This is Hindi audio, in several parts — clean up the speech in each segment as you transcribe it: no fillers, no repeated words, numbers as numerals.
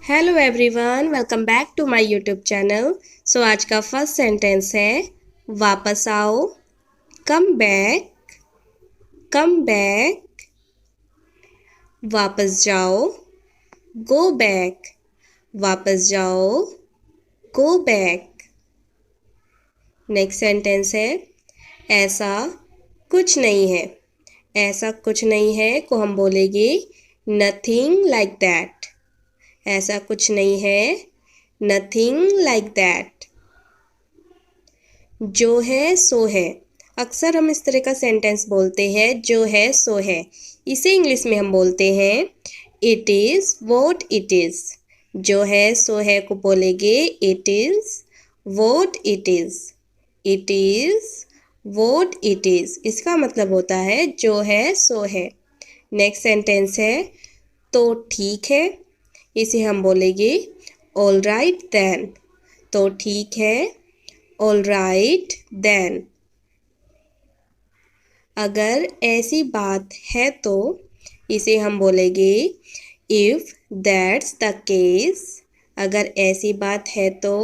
Hello everyone, welcome back to my YouTube channel. So आज का फर्स्ट सेंटेंस है वापस आओ। Come back, come back. वापस जाओ, गो बैक, वापस जाओ, गो बैक। नेक्स्ट सेंटेंस है ऐसा कुछ नहीं है। ऐसा कुछ नहीं है को हम बोलेंगे नथिंग लाइक दैट। ऐसा कुछ नहीं है, नथिंग लाइक दैट। जो है सो है, अक्सर हम इस तरह का सेंटेंस बोलते हैं, जो है सो है। इसे इंग्लिश में हम बोलते हैं it is what it is. जो है सो है को बोलेंगे it is what it is. It is what it is, इसका मतलब होता है जो है सो है। नेक्स्ट सेंटेंस है तो ठीक है, इसे हम बोलेंगे ऑल राइट देन। तो ठीक है, ऑल राइट देन। अगर ऐसी बात है तो इसे हम बोलेंगे इफ़ दैट्स द केस। अगर ऐसी बात है तो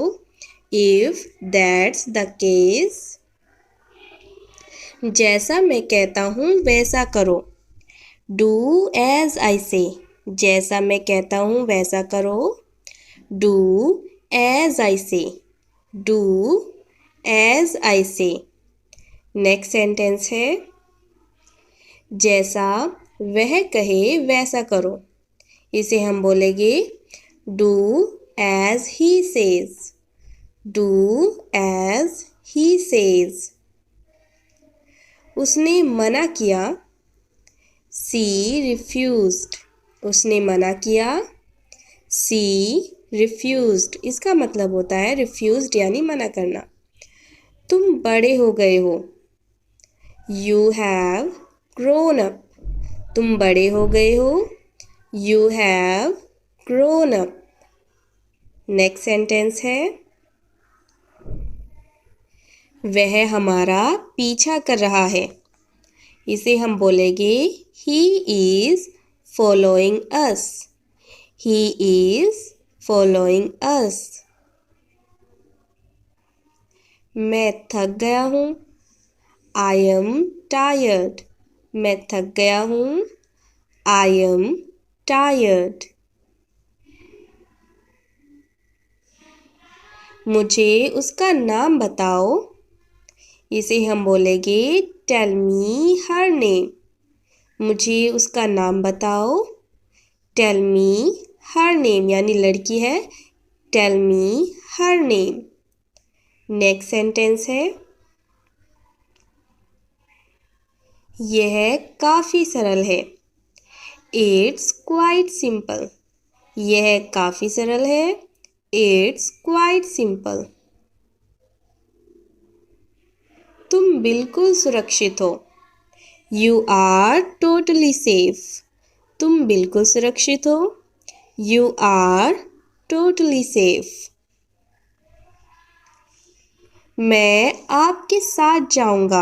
इफ़ दैट्स द केस। जैसा मैं कहता हूँ वैसा करो, डू एज आई से। जैसा मैं कहता हूँ वैसा करो, डू एज आई से। डू एज आई से। नेक्स्ट सेंटेंस है जैसा वह कहे वैसा करो। इसे हम बोलेंगे do as he says. Do as he says. उसने मना किया, सी रिफ्यूज्ड। उसने मना किया, सी रिफ्यूज्ड। इसका मतलब होता है रिफ्यूज्ड यानी मना करना। तुम बड़े हो गए हो, यू हैव ग्रोन अप। तुम बड़े हो गए हो, you have grown up. Next sentence है वह हमारा पीछा कर रहा है। इसे हम बोलेंगे he is following us. He is following us. मैं थक गया हूँ, आई एम टायर्ड। मैं थक गया हूँ, आई एम टायर्ड। मुझे उसका नाम बताओ। इसे हम बोलेंगे टेल मी हर नेम। मुझे उसका नाम बताओ, टेल मी हर नेम, यानी लड़की है, tell me her name. Next sentence है यह काफ़ी सरल है, इट्स क्वाइट सिंपल। यह काफ़ी सरल है, इट्स क्वाइट सिंपल। तुम बिल्कुल सुरक्षित हो, यू आर टोटली सेफ। तुम बिल्कुल सुरक्षित हो, यू आर टोटली सेफ। मैं आपके साथ जाऊंगा,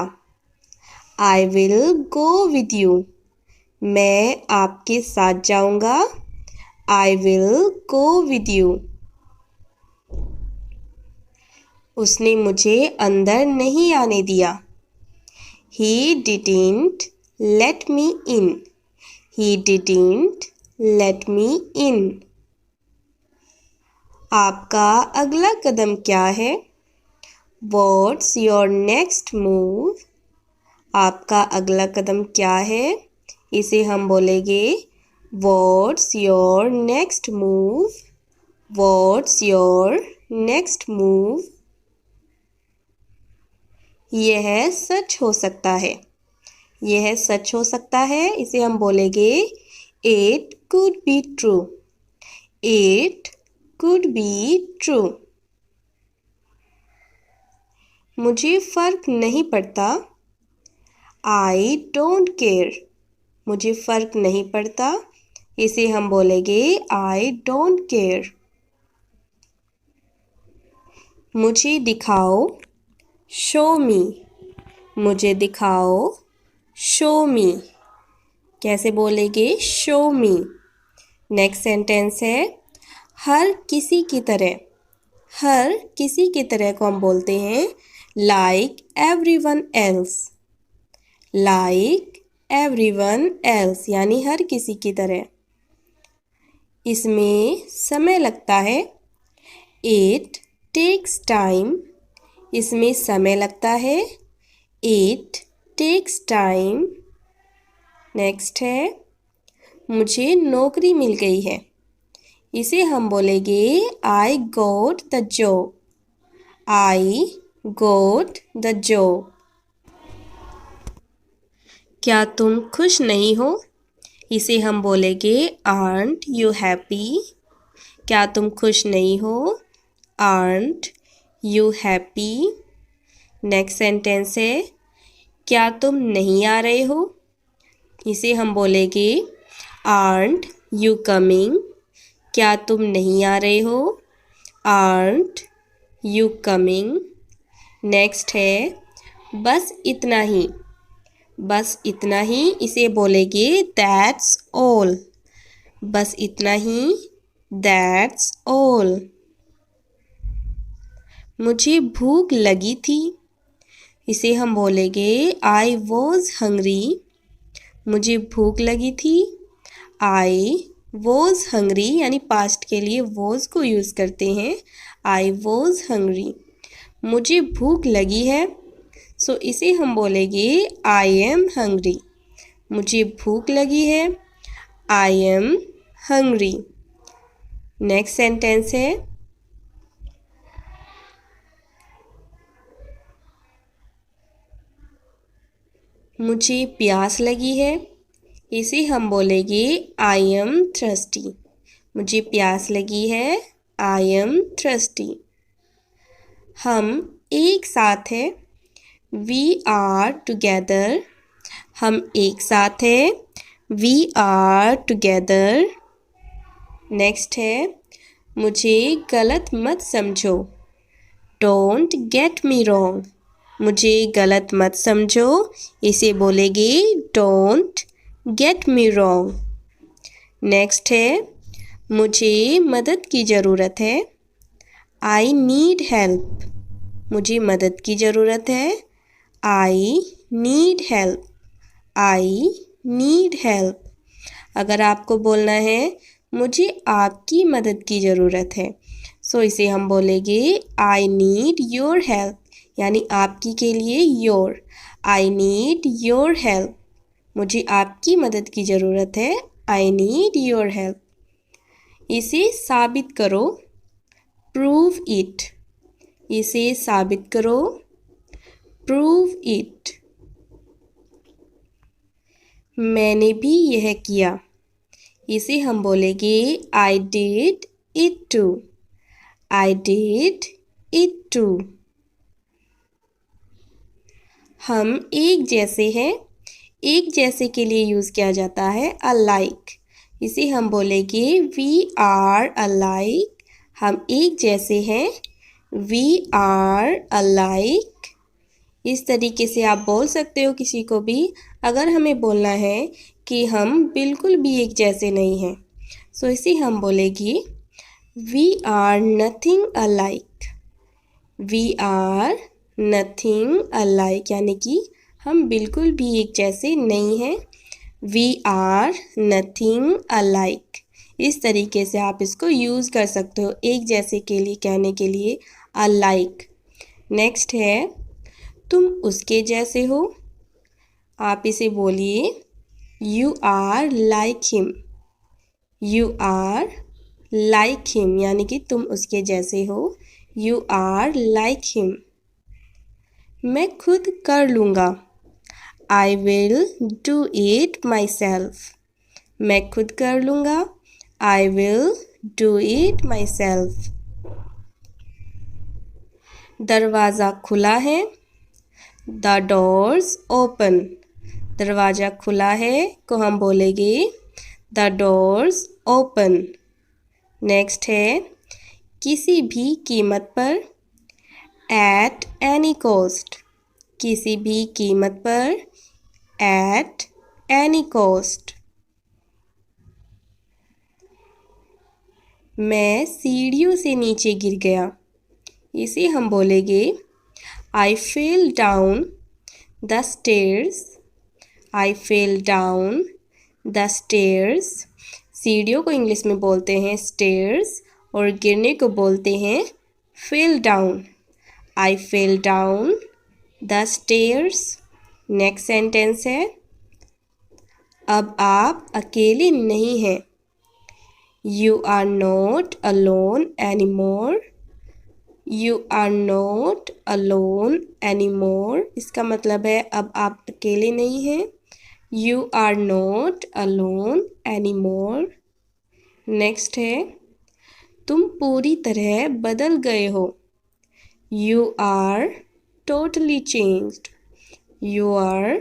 I will go with you. मैं आपके साथ जाऊंगा, I will go with you. उसने मुझे अंदर नहीं आने दिया, he didn't let me in. He didn't let me in. आपका अगला कदम क्या है, व्हाट्स योर नेक्स्ट मूव। आपका अगला कदम क्या है, इसे हम बोलेंगे what's your next move. What's your next move. यह सच हो सकता है। यह सच हो सकता है, इसे हम बोलेंगे it could be true. It could be true. मुझे फर्क नहीं पड़ता, आई डोंट केयर। मुझे फर्क नहीं पड़ता, इसे हम बोलेंगे आई डोंट केयर। मुझे दिखाओ, शो मी। मुझे दिखाओ, शो मी। कैसे बोलेंगे, शो मी। नेक्स्ट सेंटेंस है हर किसी की तरह, हर किसी की तरह को हम बोलते हैं like everyone else. Like everyone else यानी हर किसी की तरह। इसमें समय लगता है। It takes time. इसमें समय लगता है। It takes time. नेक्स्ट है मुझे नौकरी मिल गई है। इसे हम बोलेंगे I got the job. I got the job. क्या तुम खुश नहीं हो? इसे हम बोलेंगे आर्ट यू हैप्पी। क्या तुम खुश नहीं हो? Art you happy. Next sentence है क्या तुम नहीं आ रहे हो? इसे हम बोलेंगे आर्ट यू कमिंग। क्या तुम नहीं आ रहे हो? Art you coming. नेक्स्ट है बस इतना ही। बस इतना ही इसे बोलेंगे दैट्स ऑल। बस इतना ही दैट्स ऑल। मुझे भूख लगी थी। इसे हम बोलेंगे आई वॉज हंग्री। मुझे भूख लगी थी। आई वॉज हंग्री यानी पास्ट के लिए वॉज को यूज़ करते हैं। I was hungry. मुझे भूख लगी है। सो इसे हम बोलेंगे आई एम हंग्री। मुझे भूख लगी है। I am hungry. Next sentence है मुझे प्यास लगी है। इसे हम बोलेंगे आई एम थर्स्टी। मुझे प्यास लगी है। I am thirsty. हम एक साथ हैं। We are together. हम एक साथ हैं। We are together. नेक्स्ट है मुझे गलत मत समझो। Don't get me wrong. मुझे गलत मत समझो। इसे बोलेंगे don't get me wrong. Next है मुझे मदद की ज़रूरत है। I need help. मुझे मदद की ज़रूरत है। I need help. I need help. अगर आपको बोलना है मुझे आपकी मदद की ज़रूरत है सो इसे हम बोलेंगे आई नीड योर हेल्प यानी आपकी के लिए your. I need your help. मुझे आपकी मदद की ज़रूरत है। I need your help. इसे साबित करो। Prove it. इसे साबित करो। Prove it. मैंने भी यह किया। इसे हम बोलेंगे I did it too. I did it too. हम एक जैसे हैं। एक जैसे के लिए यूज़ किया जाता है अलाइक। इसे हम बोलेंगे वी आर अलाइक। हम एक जैसे हैं। We are alike. इस तरीके से आप बोल सकते हो किसी को भी। अगर हमें बोलना है कि हम बिल्कुल भी एक जैसे नहीं हैं सो इसे हम बोलेंगे we are nothing alike. We are nothing alike यानी कि हम बिल्कुल भी एक जैसे नहीं हैं। We are nothing alike. इस तरीके से आप इसको यूज़ कर सकते हो एक जैसे के लिए कहने के लिए अलाइक। नेक्स्ट है तुम उसके जैसे हो। आप इसे बोलिए you are like him. You are like him यानी कि तुम उसके जैसे हो। You are like him. मैं खुद कर लूँगा। I will do it myself. मैं खुद कर लूँगा। I will do it myself. दरवाज़ा खुला है। The door's open. दरवाज़ा खुला है को हम बोलेंगे द डोर्स ओपन। नेक्स्ट है किसी भी कीमत पर। At any cost. किसी भी कीमत पर। At any cost. मैं सीढ़ियों से नीचे गिर गया। इसे हम बोलेंगे I fell down the stairs. I fell down the stairs. सीढ़ियों को इंग्लिश में बोलते हैं stairs और गिरने को बोलते हैं fell down. I fell down the stairs. Next sentence है अब आप अकेले नहीं हैं। You are not alone anymore. You are not alone anymore. इसका मतलब है अब आप अकेले नहीं हैं। You are not alone anymore. Next है तुम पूरी तरह बदल गए हो। You are totally changed. You are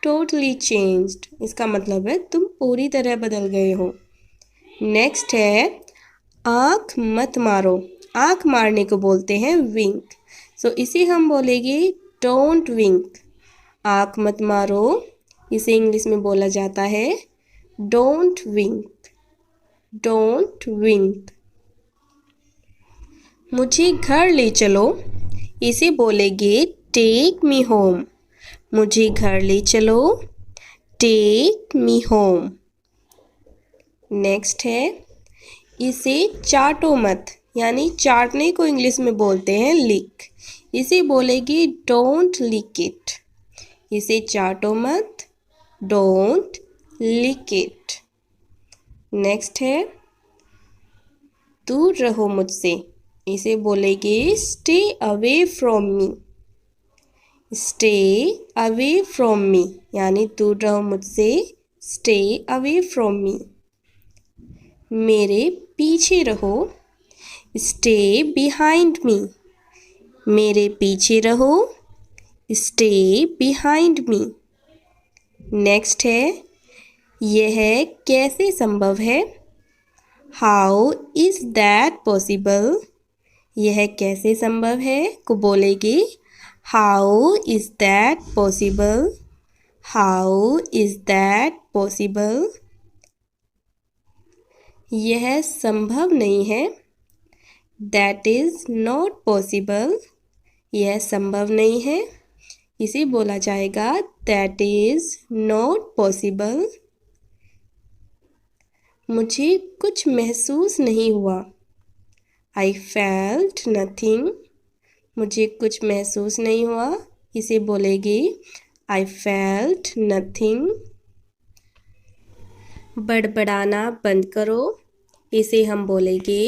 totally changed. इसका मतलब है तुम पूरी तरह बदल गए हो। नेक्स्ट है आँख मत मारो। आँख मारने को बोलते हैं विंक। सो इसे हम बोलेंगे डोंट विंक। आँख मत मारो, इसे इंग्लिश में बोला जाता है डोंट विंक। Don't wink. मुझे घर ले चलो, इसे बोलेंगे टेक मी होम। मुझे घर ले चलो, टेक मी होम। नेक्स्ट है इसे चाटो मत, यानी चाटने को इंग्लिश में बोलते हैं लिक। इसे बोलेंगे डोंट लिक इट। इसे चाटो मत, डोंट लिक इट। नेक्स्ट है दूर रहो मुझसे, इसे बोलेंगे stay away from me. Stay away from me, यानी दूर रहो मुझसे, स्टे अवे फ्रॉम मी। मेरे पीछे रहो, स्टे बिहाइंड मी। मेरे पीछे रहो, स्टे बिहाइंड मी। नेक्स्ट है यह कैसे संभव है। How is that possible. यह कैसे संभव है को बोलेंगे how is that possible. How is that possible. यह संभव नहीं है, दैट इज़ नॉट पॉसिबल। यह संभव नहीं है, इसे बोला जाएगा दैट इज़ नॉट पॉसिबल। मुझे कुछ महसूस नहीं हुआ, आई फेल्ट नथिंग। मुझे कुछ महसूस नहीं हुआ, इसे बोलेंगे आई फेल्ट नथिंग। बड़बड़ाना बंद करो, इसे हम बोलेंगे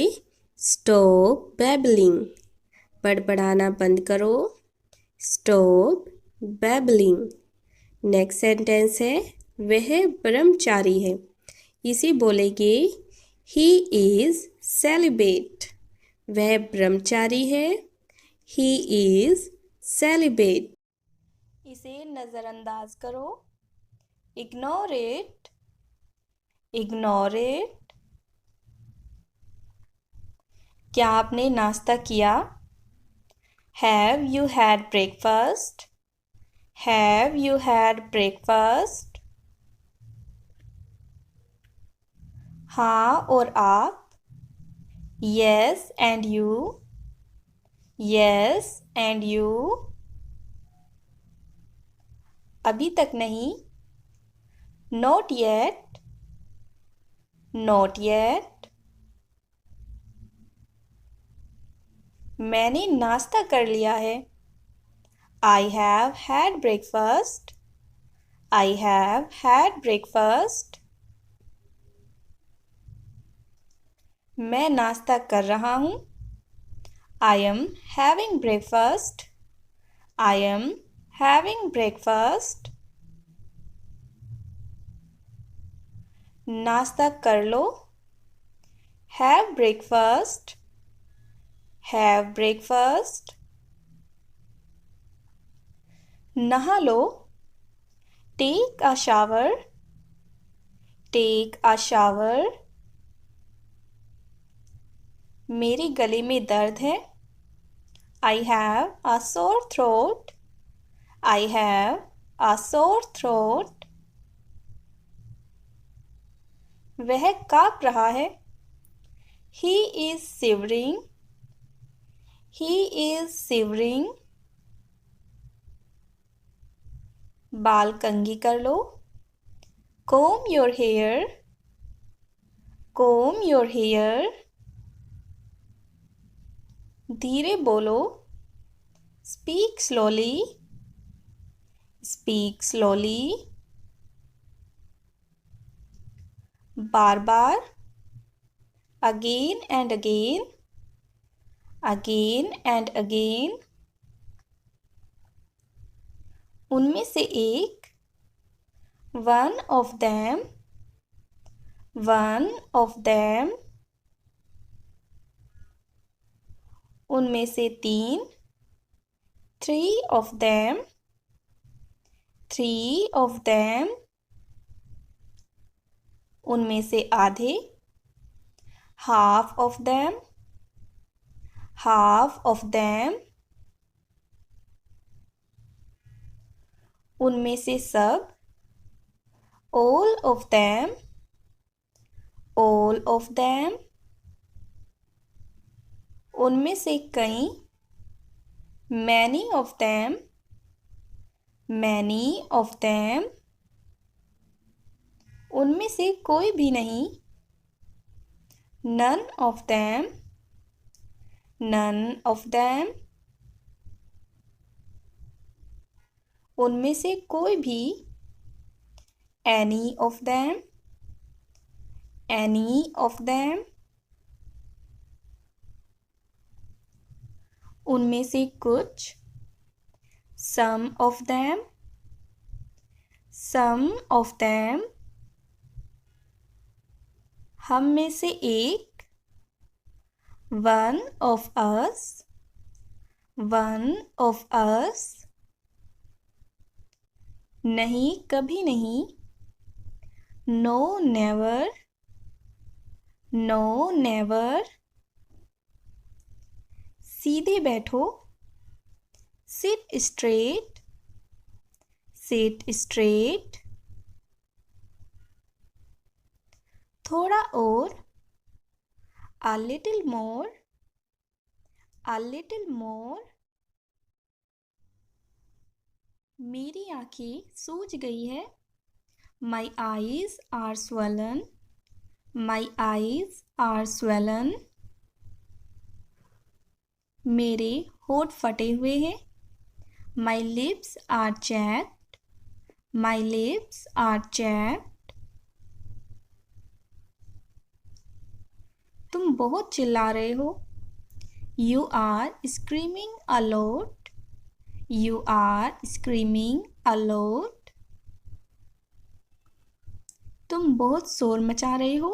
स्टॉप बैबलिंग। बड़बड़ाना बंद करो, स्टॉप बैबलिंग। नेक्स्ट सेंटेंस है वह ब्रह्मचारी है, इसे बोलेंगे ही इज़ सेलिब्रेट। वह ब्रह्मचारी है, ही इज़ सेलिब्रेट। इसे नज़रअंदाज करो, इग्नोर इट। Ignore it. क्या आपने नाश्ता किया। Have you had breakfast. Have you had breakfast. हाँ और आप। Yes and you. Yes and you. अभी तक नहीं, नॉट येट। Not yet. मैंने नाश्ता कर लिया है, I have had breakfast. I have had breakfast. मैं नाश्ता कर रहा हूँ, I am having breakfast. I am having breakfast. नाश्ता कर लो, हैव ब्रेकफास्ट। Have breakfast. नहा लो, take a shower. Take a shower. मेरे गले में दर्द है, I have a sore throat. I have a sore throat. वह काँप रहा है, He is shivering. He is shivering. बाल कंघी कर लो. Comb your hair. Comb your hair. धीरे बोलो. Speak slowly. Speak slowly. Bar bar. Again and again. Again and again. उनमें से एक. One of them. One of them. उनमें से तीन. Three of them. Three of them. उनमें से आधे. Half of them. Half of them. उनमें से सब. All of them. All of them. उनमें से कई. Many of them. Many of them. उनमें से कोई भी नहीं. None of them. None of them. उनमें से कोई भी. Any of them. Any of them. उनमें से कुछ. Some of them. Some of them. हम में से एक. One of us. One of us. नहीं कभी नहीं. No never. No never. सीधे बैठो. Sit straight. Sit straight. थोड़ा और. A little more. A little more. मेरी आंखें सूज गई है. My eyes are swollen. My eyes are swollen. मेरे होंठ फटे हुए हैं. My lips are chapped. My lips are chapped. तुम बहुत चिल्ला रहे हो. You are screaming a lot. You are screaming a lot. तुम बहुत शोर मचा रहे हो.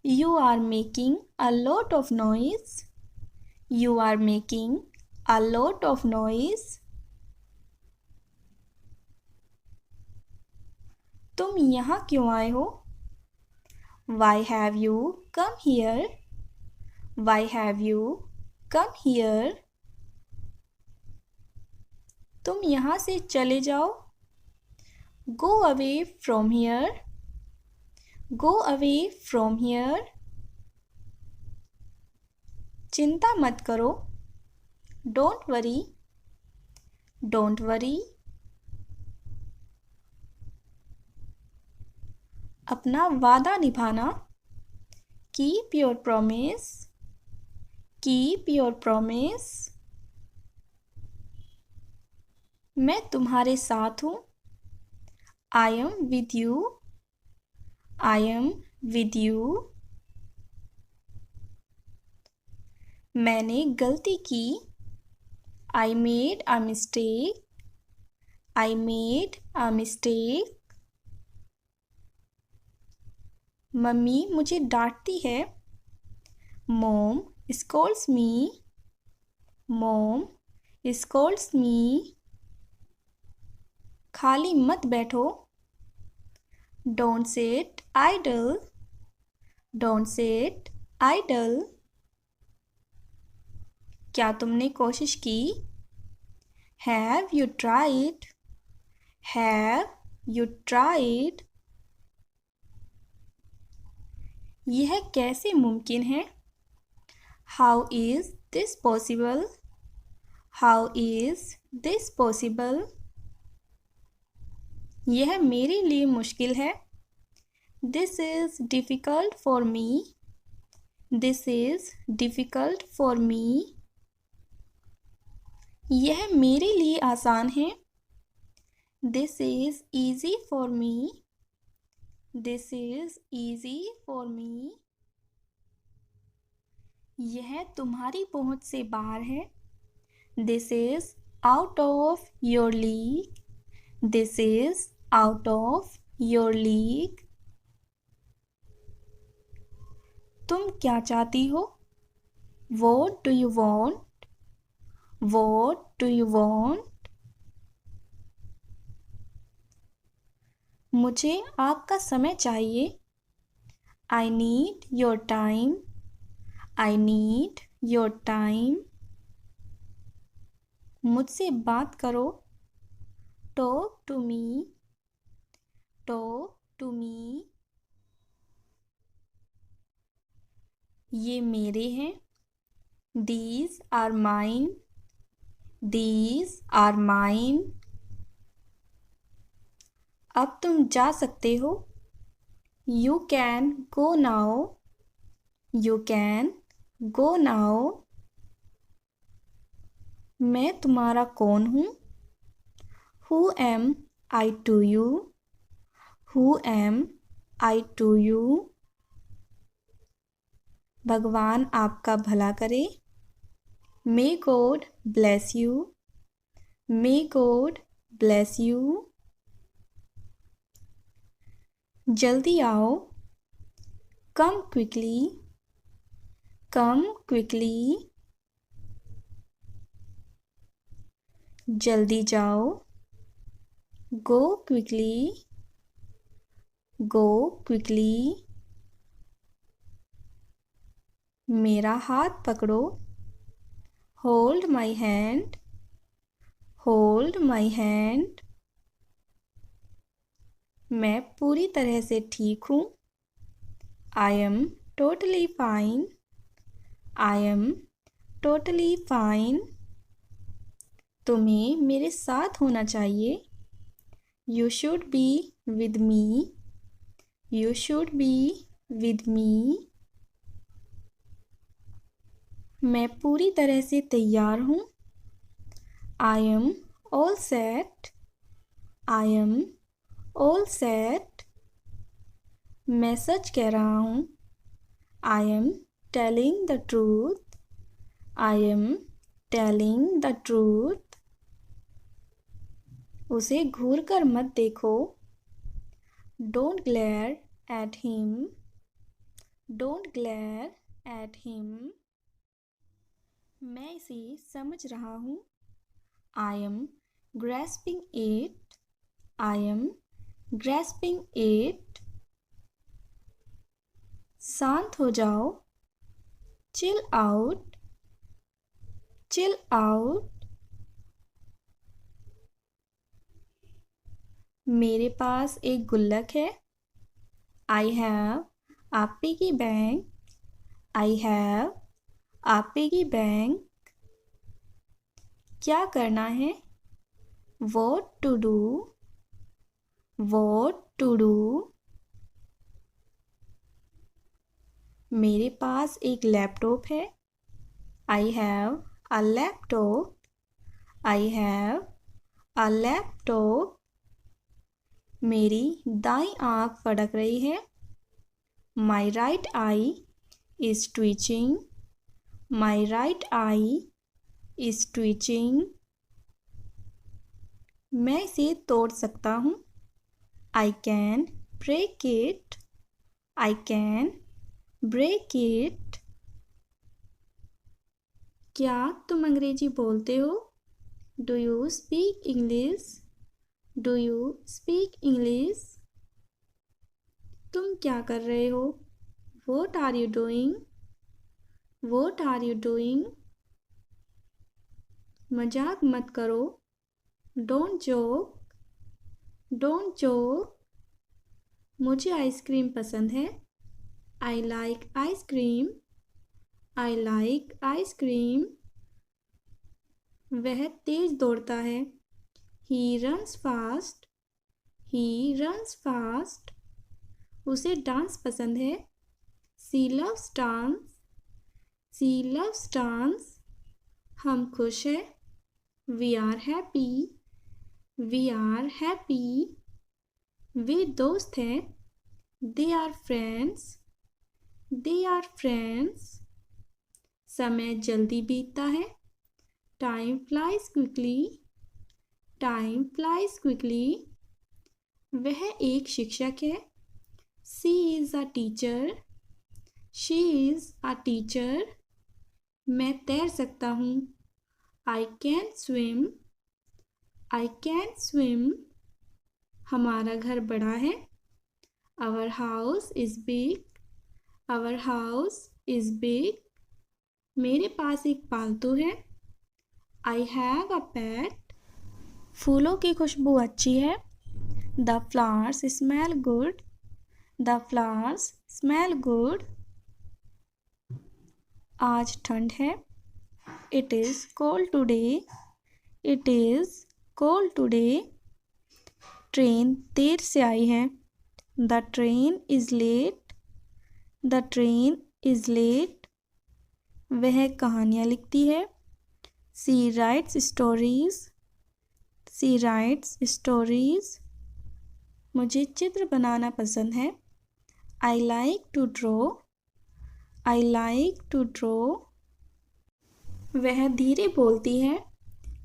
You are making a lot of noise. You are making a lot of noise. तुम यहाँ क्यों आए हो? Why have you come here? Why have you come here? तुम यहाँ से चले जाओ. Go away from here. Go away from here. चिंता मत करो. Don't worry. Don't worry. अपना वादा निभाना. Keep your promise. Keep your promise. मैं तुम्हारे साथ हूँ. I am with you. I am with you. मैंने गलती की. I made a mistake. I made a mistake. Mummy मुझे डांटती है. Mom scolds me. Mom scolds me. खाली मत बैठो. Don't sit idle. Don't sit idle. क्या तुमने कोशिश की? Have you tried? Have you tried? यह कैसे मुमकिन है? How is this possible? How is this possible? यह मेरे लिए मुश्किल है। This is difficult for me. This is difficult for me. यह मेरे लिए आसान है। This is easy for me. This is easy for me. यह तुम्हारी पहुँच से बाहर है। This is out of your league. This is out of your league. तुम क्या चाहती हो? What do you want? What do you want? मुझे आपका समय चाहिए। I need your time. I need your time. मुझसे बात करो। Talk to me. Talk to me. ये मेरे हैं। These are mine. These are mine. अब तुम जा सकते हो। You can go now. You can go now. मैं तुम्हारा कौन हूँ? Who am I to you? Who am I to you? भगवान आपका भला करे। May God bless you. May God bless you. जल्दी आओ। Come quickly. Come quickly. जल्दी जाओ। Go quickly. Go quickly. मेरा हाथ पकड़ो। Hold my hand. Hold my hand. मैं पूरी तरह से ठीक हूँ। I am totally fine. I am totally fine. तुम्हें मेरे साथ होना चाहिए। You should be with me. You should be with me. मैं पूरी तरह से तैयार हूँ। I am all set. I am all set. मैं सच कह रहा हूँ। I am telling the truth. I am telling the truth. उसे घूर कर मत देखो। Don't glare at him. Don't glare at him. मैं इसे समझ रहा हूँ। I am grasping it. I am grasping it. शांत हो जाओ। Chill out. Chill out. मेरे पास एक गुल्लक है। I have a piggy bank. I have a piggy bank. क्या करना है? What to do? What to do? मेरे पास एक लैपटॉप है। I have a laptop. I have a laptop. मेरी दाईं आँख फड़क रही है। My right eye is twitching. My right eye is twitching. मैं इसे तोड़ सकता हूँ। I can break it. I can break it. क्या तुम अंग्रेजी बोलते हो? Do you speak English? Do you speak English? तुम क्या कर रहे हो? What are you doing? What are you doing? मजाक मत करो। Don't joke. Don't joke. मुझे आइसक्रीम पसंद है। I like ice cream. I like ice cream. वह तेज दौड़ता है. He runs fast. He runs fast. उसे डांस पसंद है. She loves dance. She loves dance. हम खुश हैं. We are happy. We are happy. वे दोस्त हैं. They are friends. They are friends. समय जल्दी बीतता है. Time flies quickly. Time flies quickly. वह एक शिक्षक है. She is a teacher. She is a teacher. मैं तैर सकता हूँ. I can swim. I can swim. हमारा घर बड़ा है. Our house is big. Our house is big. मेरे पास एक पालतू है. I have a pet. फूलों की खुशबू अच्छी है. The flowers smell good. The flowers smell good. आज ठंड है. It is cold today. It is cold today. Train देर से आई है. The train is late. The train is late. वह कहानियाँ लिखती है. She writes stories. She writes stories. मुझे चित्र बनाना पसंद है. I like to draw. I like to draw. वह धीरे बोलती है.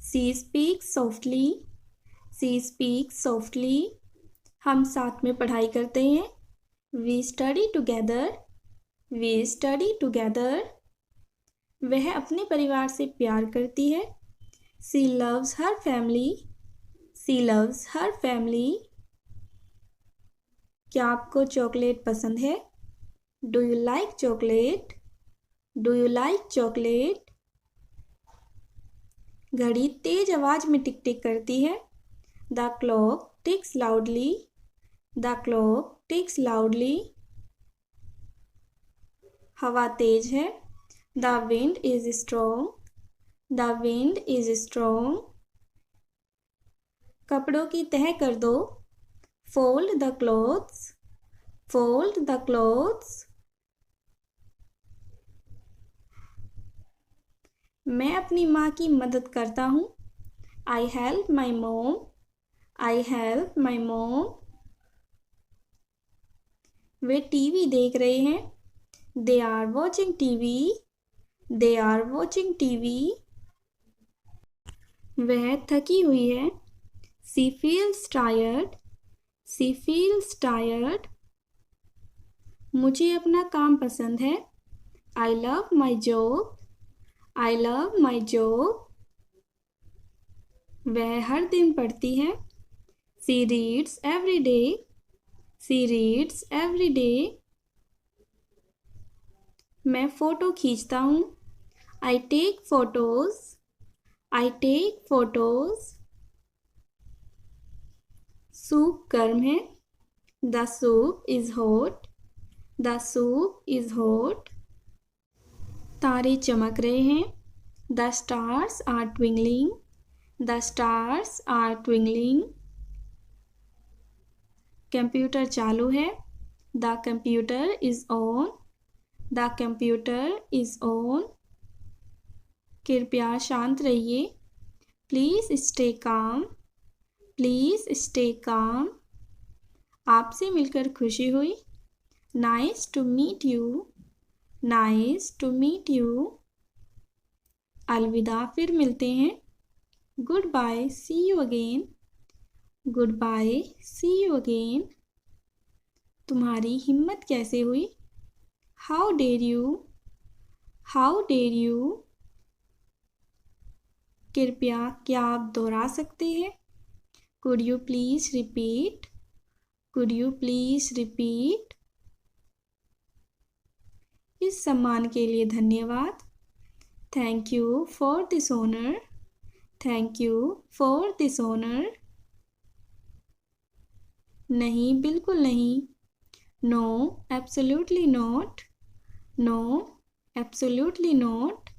She speaks softly. She speaks softly. हम साथ में पढ़ाई करते हैं. We study together. We study together. वह अपने परिवार से प्यार करती है. She loves her family. She loves her family. क्या आपको चॉकलेट पसंद है? Do you like chocolate? Do you like chocolate? घड़ी तेज आवाज में टिक टिक करती है. The clock ticks loudly. The clock ticks loudly. हवा तेज है. The wind is strong. The wind is strong. कपड़ों की तह कर दो. Fold the clothes. Fold the clothes. मैं अपनी माँ की मदद करता हूँ. I help my mom. I help my mom. Way TV देख रहे हैं. They are watching TV. They are watching TV. वह थकी हुई है. She feels tired. She feels tired. मुझे अपना काम पसंद है. I love my job. I love my job. वह हर दिन पढ़ती है. She reads every day. She reads every day. मैं फ़ोटो खींचता हूँ. I take photos. I take photos. Soup गर्म है. The soup is hot. The soup is hot. तारे चमक रहे हैं. The stars are twinkling. The stars are twinkling. Computer चालू है. The computer is on. The computer is on. कृपया शांत रहिए. Please stay calm. Please stay calm. आपसे मिलकर खुशी हुई. Nice to meet you. Nice to meet you. अलविदा, फिर मिलते हैं. Goodbye, see you again. Goodbye, see you again. तुम्हारी हिम्मत कैसे हुई? How dare you? How dare you? कृपया क्या आप दोहरा सकते हैं? Could you please repeat? Could you please repeat? इस सम्मान के लिए धन्यवाद. Thank you for this honor. Thank you for this honor. नहीं, बिल्कुल नहीं. No absolutely not, no absolutely not,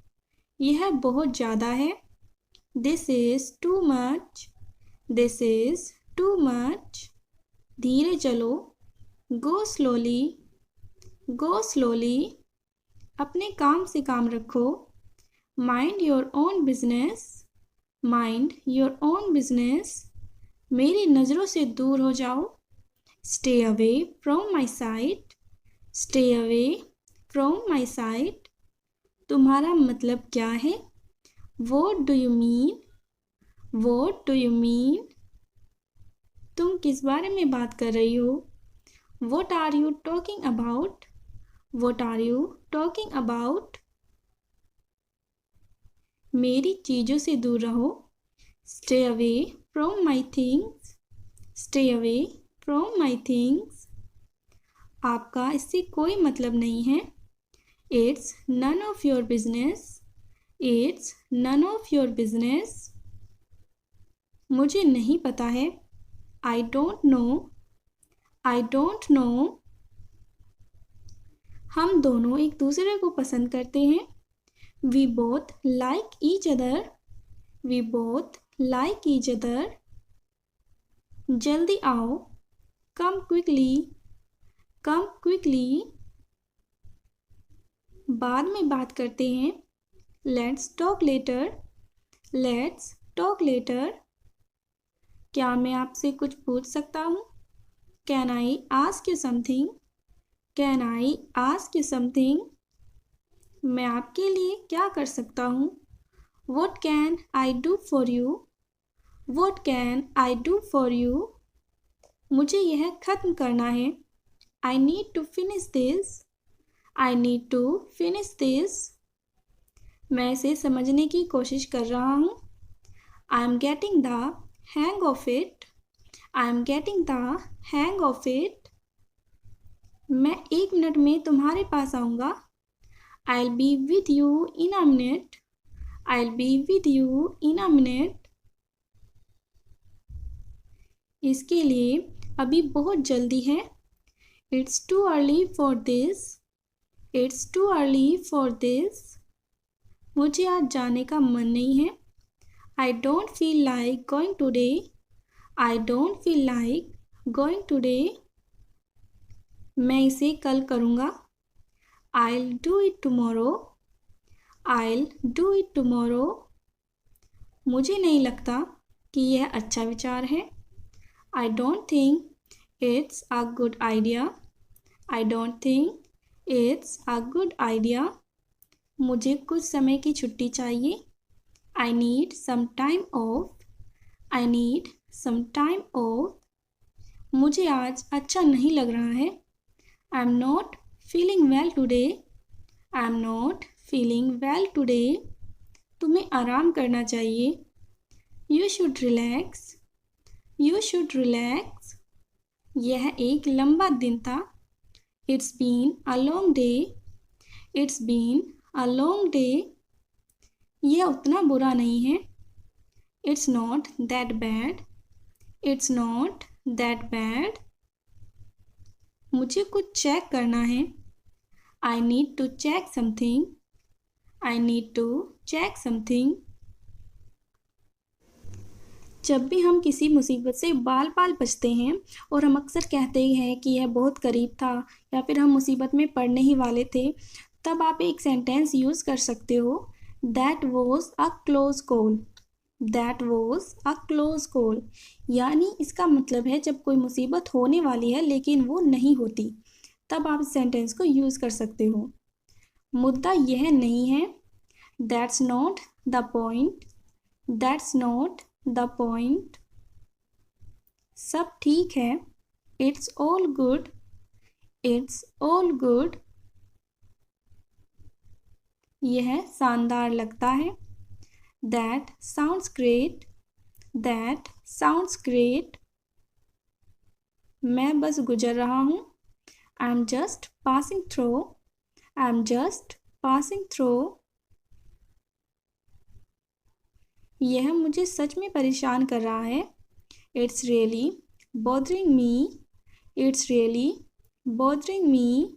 यह बहुत ज़्यादा है। This is too much, this is too much, धीरे चलो, गो स्लोली, गो स्लोली, अपने काम से काम रखो, mind your own business, mind your own business, मेरी नज़रों से दूर हो जाओ, stay away from my sight, stay away from my sight, तुम्हारा मतलब क्या है? What do you mean, what do you mean, तुम किस बारे में बात कर रही हो? What are you talking about, what are you talking about, मेरी चीज़ों से दूर रहो, stay away from my things, stay away from my things, आपका इससे कोई मतलब नहीं है, it's none of your business, it's none of your business, मुझे नहीं पता है, I don't know, I don't know, हम दोनों एक दूसरे को पसंद करते हैं, we both like each other, we both like each other, जल्दी आओ, कम क्विकली, कम क्विकली, बाद में बात करते हैं, let's talk later, let's talk later, क्या मैं आपसे कुछ पूछ सकता हूँ? Can I ask you something, can I ask you something, मैं आपके लिए क्या कर सकता हूँ? What can I do for you, what can I do for you, मुझे यह ख़त्म करना है, I need to finish this, I need to finish this, मैं इसे समझने की कोशिश कर रहा हूँ, I am getting the hang of it, I am getting the hang of it, मैं 1 मिनट में तुम्हारे पास आऊँगा, I will be with you in a minute, I will be with you in a minute, इसके लिए अभी बहुत जल्दी है, it's too early for this, it's too early for this, मुझे आज जाने का मन नहीं है, I don't feel like going today, I don't feel like going today, मैं इसे कल करूँगा, I will do it tomorrow, I will do it tomorrow, मुझे नहीं लगता कि यह अच्छा विचार है, I don't think it's a good idea, I don't think it's a good idea, मुझे कुछ समय की छुट्टी चाहिए, I need some time off, I need some time off, मुझे आज अच्छा नहीं लग रहा है, I am not feeling well today, I am not feeling well today, तुम्हें आराम करना चाहिए, you should relax, you should relax, यह एक लंबा दिन था, it's been a long day, it's been a long day, यह उतना बुरा नहीं है, it's not that bad, it's not that bad, मुझे कुछ चेक करना है, I need to check something, I need to check something, जब भी हम किसी मुसीबत से बाल बाल बचते हैं और हम अक्सर कहते हैं कि यह बहुत करीब था या फिर हम मुसीबत में पड़ने ही वाले थे, तब आप एक सेंटेंस यूज़ कर सकते हो, that was a close call, that was a close call, यानी इसका मतलब है जब कोई मुसीबत होने वाली है लेकिन वो नहीं होती, तब आप इस सेंटेंस को यूज़ कर सकते हो। मुद्दा यह नहीं है, that's not the point, that's not the point, सब ठीक है, it's all good, it's all good, यह शानदार लगता है, that sounds great, that sounds great, मैं बस गुजर रहा हूँ, I am just passing through, I am just passing through, यह मुझे सच में परेशान कर रहा है, it's really bothering me, it's really bothering me,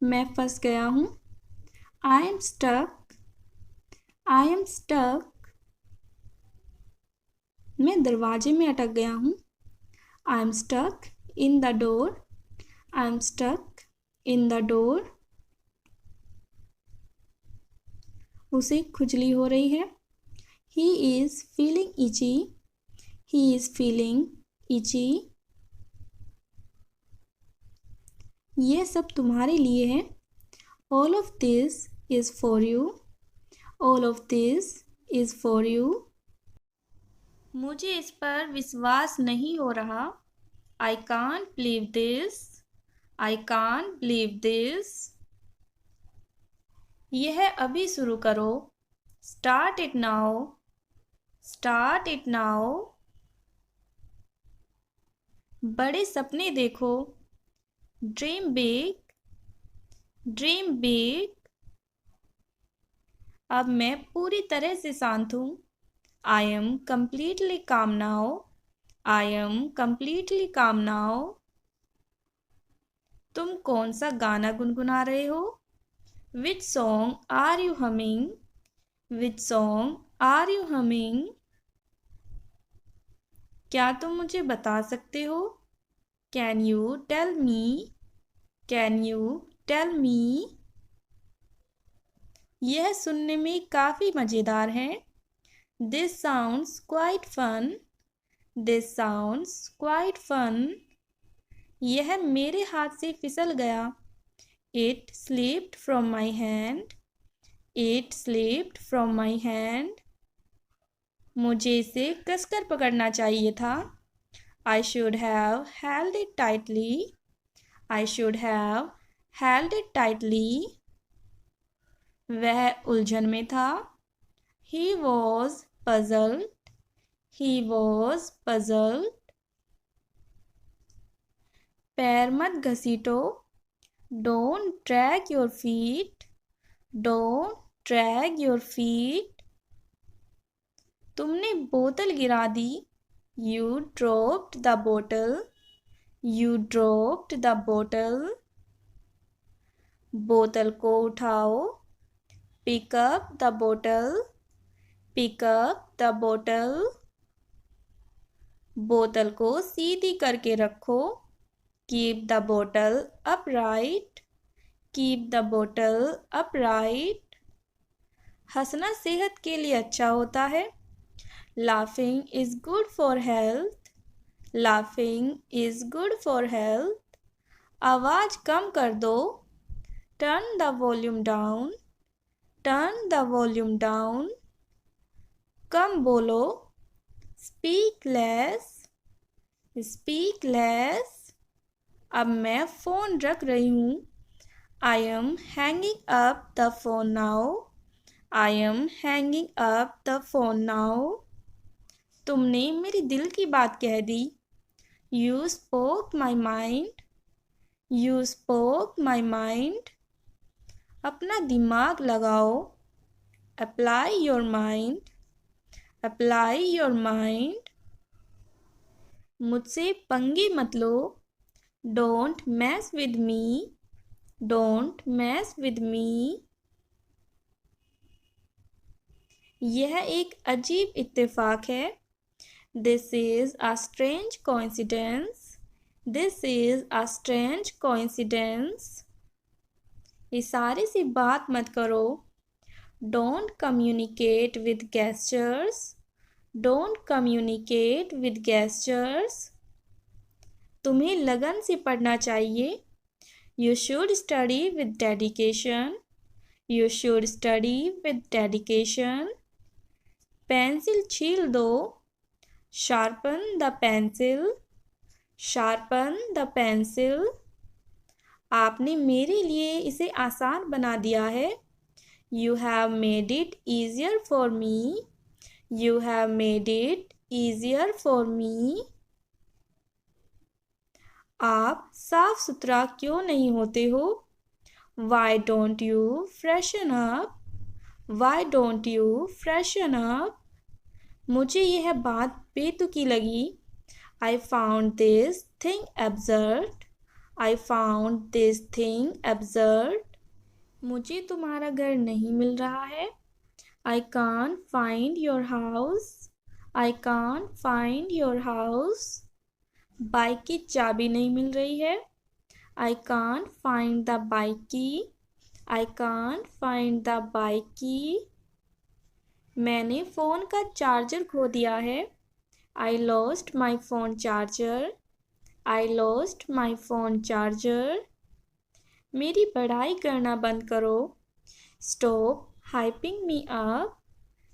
मैं फंस गया हूँ। I am stuck, I am stuck, मैं दरवाजे में अटक गया हूँ। I am stuck in the door, I am stuck in the door, उसे खुजली हो रही है। He is feeling itchy, he is feeling itchy, ये सब तुम्हारे लिए है। All of this is for you, all of this is for you, मुझे इस पर विश्वास नहीं हो रहा। I can't believe this, I can't believe this, यह अभी शुरू करो। Start it now, start it now, बड़े सपने देखो। Dream big, dream big, अब मैं पूरी तरह से शांत हूँ। I am completely calm now, I am completely calm now, तुम कौन सा गाना गुनगुना रहे हो? Which song are you humming? Which song are you humming? क्या तुम मुझे बता सकते हो? Can you tell me? Can you tell me? यह सुनने में काफ़ी मज़ेदार है। This sounds quite fun. This sounds quite fun. यह मेरे हाथ से फिसल गया। It slipped from my hand. It slipped from my hand. मुझे इसे कसकर पकड़ना चाहिए था। I should have held it tightly. I should have held it tightly. वह उलझन में था। He was puzzled. He was puzzled. पैर मत घसीटो। Don't drag your feet. Don't drag your feet. तुमने बोतल गिरा दी। You dropped the bottle. You dropped the bottle. बोतल को उठाओ। Pick up the bottle. Pick up the bottle. बोतल को सीधी करके रखो। Keep the bottle upright. Keep the bottle upright. हंसना सेहत के लिए अच्छा होता है। Laughing is good for health. Laughing is good for health. आवाज़ कम कर दो। Turn the volume down. Turn the volume down. कम बोलो। Speak less. Speak less. अब मैं फ़ोन रख रही हूँ। I am hanging up the phone now. I am hanging up the phone now. तुमने मेरी दिल की बात कह दी। You spoke my mind. You spoke my mind. अपना दिमाग लगाओ। Apply your mind. Apply your mind. मुझसे पंगे मत लो। Don't mess with me. Don't mess with me. यह एक अजीब इत्तेफाक है। This is a strange coincidence. This is a strange coincidence. इशारे से बात मत करो। Don't communicate with gestures. Don't communicate with gestures. तुम्हें लगन से पढ़ना चाहिए। You should study with dedication. You should study with dedication. Pencil छील दो। Sharpen the pencil. Sharpen the pencil. आपने मेरे लिए इसे आसान बना दिया है। You have made it easier for me. You have made it easier for me. आप साफ सुथरा क्यों नहीं होते हो? Why don't you freshen up? Why don't you freshen up? मुझे यह बात बेतुकी लगी। I found this thing absurd. I found this thing absurd. मुझे तुम्हारा घर नहीं मिल रहा है. I can't find your house. I can't find your house. Bike की चाबी नहीं मिल रही है. I can't find the bike key. I can't find the bike key. मैंने फ़ोन का चार्जर खो दिया है. I lost my phone charger. I lost my phone charger. मेरी पढ़ाई करना बंद करो. Stop hyping me up.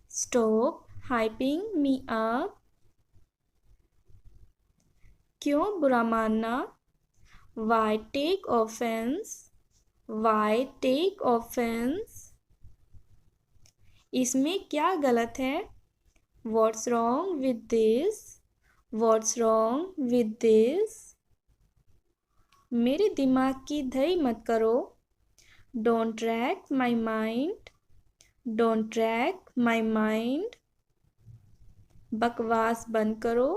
Stop hyping me up. क्यों बुरा मानना? Why take offense? Why take offense? इसमें क्या गलत है? What's wrong with this? What's wrong with this? मेरे दिमाग की धई मत करो. Don't rack my mind. Don't rack my mind. बकवास बंद करो.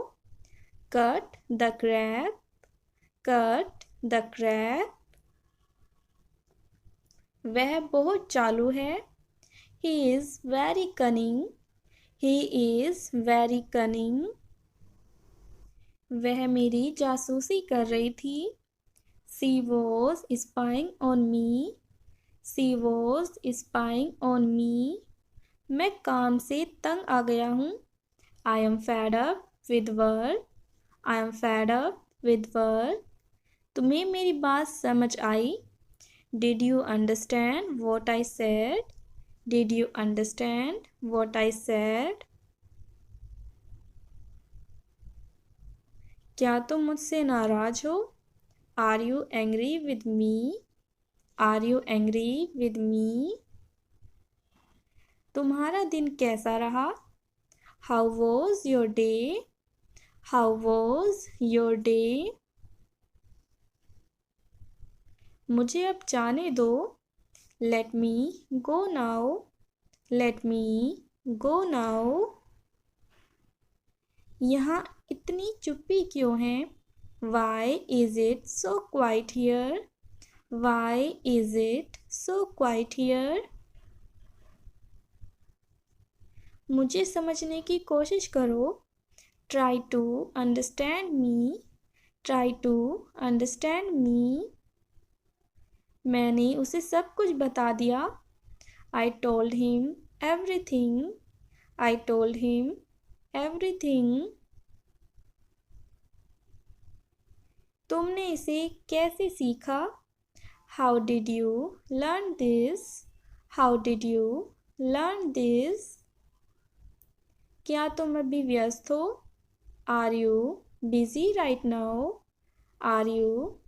Cut the crap. Cut the crap. वह बहुत चालू है. He is very cunning. He is very cunning. वह मेरी जासूसी कर रही थी. She was spying on me. She was spying on me. मैं काम से तंग आ गया हूँ. I am fed up with work. I am fed up with work. तुम्हें मेरी बात समझ आई? Did you understand what I said? Did you understand what I said? क्या तुम मुझसे नाराज हो? Are you angry with me? Are you angry with me? तुम्हारा दिन कैसा रहा? How was your day? How was your day? मुझे अब जाने दो. Let me go now. Let me go now. यहाँ इतनी चुप्पी क्यों है? Why is it so quiet here? Why is it so quiet here? मुझे समझने की कोशिश करो. Try to understand me. Try to understand me. मैंने उसे सब कुछ बता दिया. I told him everything. I told him everything. तुमने इसे कैसे सीखा? How did you learn this? How did you learn this? क्या तुम अभी व्यस्त हो? Are you busy right now? Are you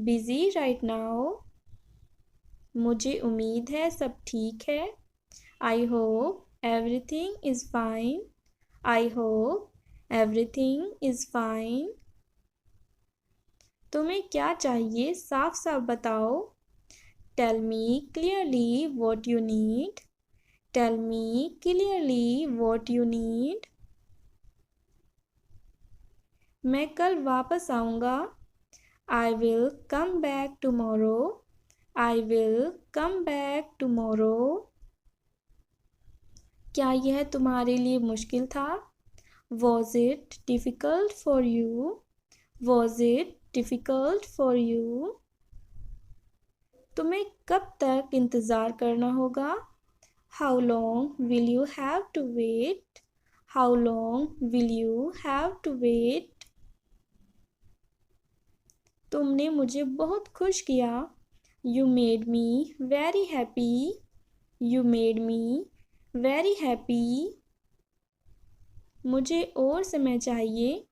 busy right now? मुझे उम्मीद है सब ठीक है. I hope everything is fine. I hope everything is fine. तुम्हें क्या चाहिए साफ साफ बताओ. Tell me clearly what you need. Tell me clearly what you need. मैं कल वापस आऊँगा. I will come back tomorrow. I will come back tomorrow. क्या यह तुम्हारे लिए मुश्किल था? Was it difficult for you? Was it difficult for you? तुम्हें कब तक इंतज़ार करना होगा? How long will you have to wait? How long will you have to wait? तुमने मुझे बहुत खुश किया. You made me very happy. You made me very happy. मुझे और समय चाहिए.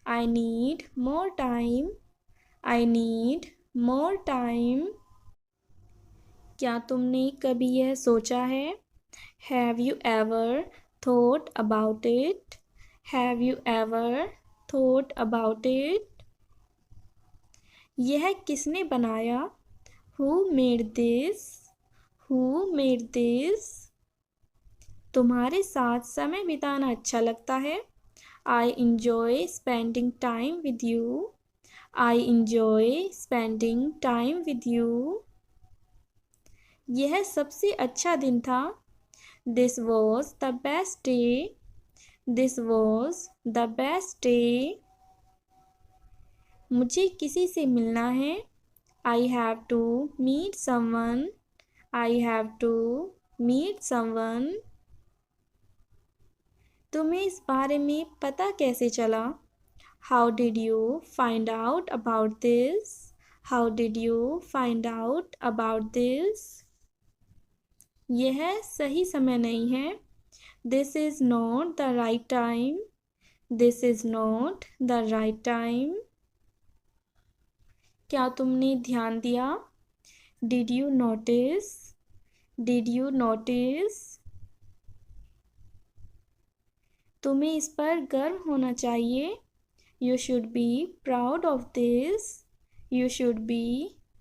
I need more time. I need more time. क्या तुमने कभी यह सोचा है? Have you ever thought about it? Have you ever thought about it? यह किसने बनाया? Who made this? Who made this? तुम्हारे साथ समय बिताना अच्छा लगता है. I enjoy spending time with you. I enjoy spending time with you. यह सबसे अच्छा दिन था. This was the best day. This was the best day. मुझे किसी से मिलना है. I have to meet someone. I have to meet someone. तुम्हें इस बारे में पता कैसे चला? How did you find out about this? How did you find out about this? यह सही समय नहीं है. This is not the right time. This is not the right time. क्या तुमने ध्यान दिया? Did you notice? Did you notice? तुम्हें इस पर गर्व होना चाहिए. You should be proud of this. You should be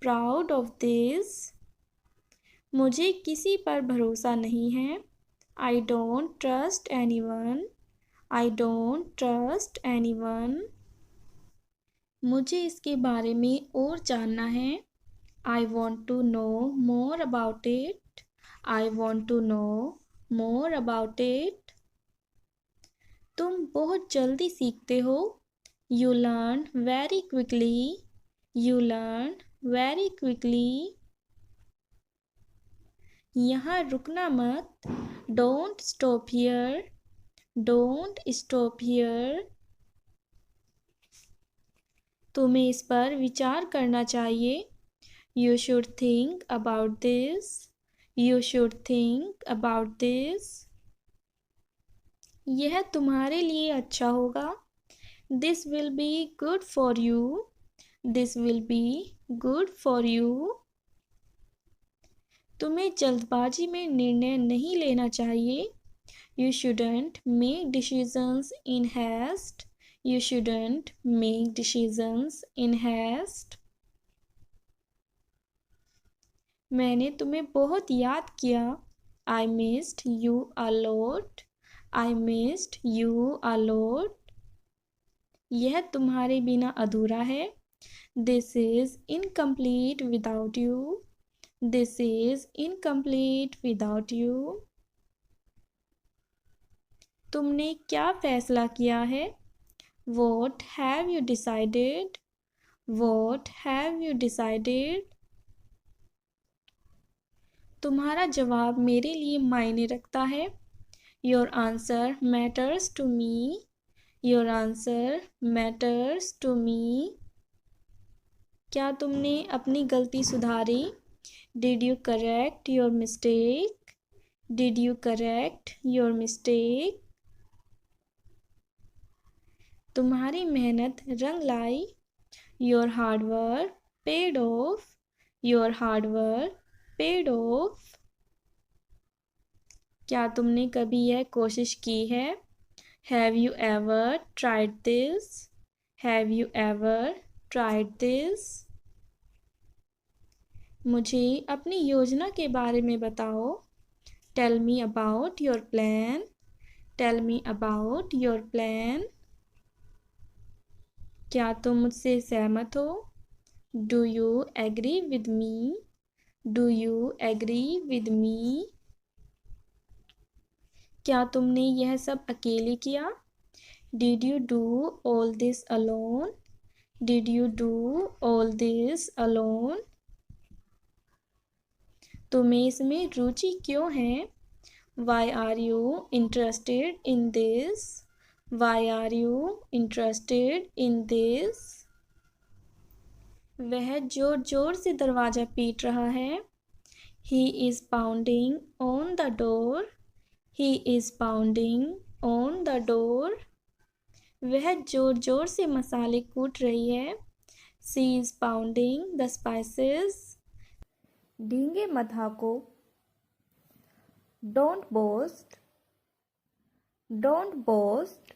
proud of this. मुझे किसी पर भरोसा नहीं है. I don't trust anyone. I don't trust anyone. मुझे इसके बारे में और जानना है. I want to know more about it. I want to know more about it. तुम बहुत जल्दी सीखते हो. You learn very quickly. You learn very quickly. यहाँ रुकना मत. Don't stop here. Don't stop here. तुम्हें इस पर विचार करना चाहिए. You should think about this. You should think about this. यह तुम्हारे लिए अच्छा होगा. This will be good for you. This will be good for you. तुम्हें जल्दबाजी में निर्णय नहीं लेना चाहिए. You shouldn't make decisions in haste. You shouldn't make decisions in haste. मैंने तुम्हें बहुत याद किया. I missed you a lot. I missed you a lot. यह तुम्हारे बिना अधूरा है. This is incomplete without you. This is incomplete without you. तुमने क्या फैसला किया है? What have you decided? What have you decided? तुम्हारा जवाब मेरे लिए मायने रखता है. Your answer matters to me. Your answer matters to me. क्या तुमने अपनी गलती सुधारी? Did you correct your mistake? Did you correct your mistake? तुम्हारी मेहनत रंग लाई. Your hard work paid off. Your hard work paid off. क्या तुमने कभी यह कोशिश की है? Have you ever tried this? Have you ever tried this? मुझे अपनी योजना के बारे में बताओ. Tell me about your plan. Tell me about your plan. क्या तुम मुझसे सहमत हो? Do you agree with me? Do you agree with me? क्या तुमने यह सब अकेले किया? Did you do all this alone? Did you do all this alone? तुम्हें इसमें रुचि क्यों है? Why are you interested in this? Why are you interested in this? वह जोर जोर से दरवाज़ा पीट रहा है. He is pounding on the door. He is pounding on the door. वह जोर जोर से मसाले कूट रही है. She is pounding the spices. डींगे मत हाको. Don't boast. Don't boast.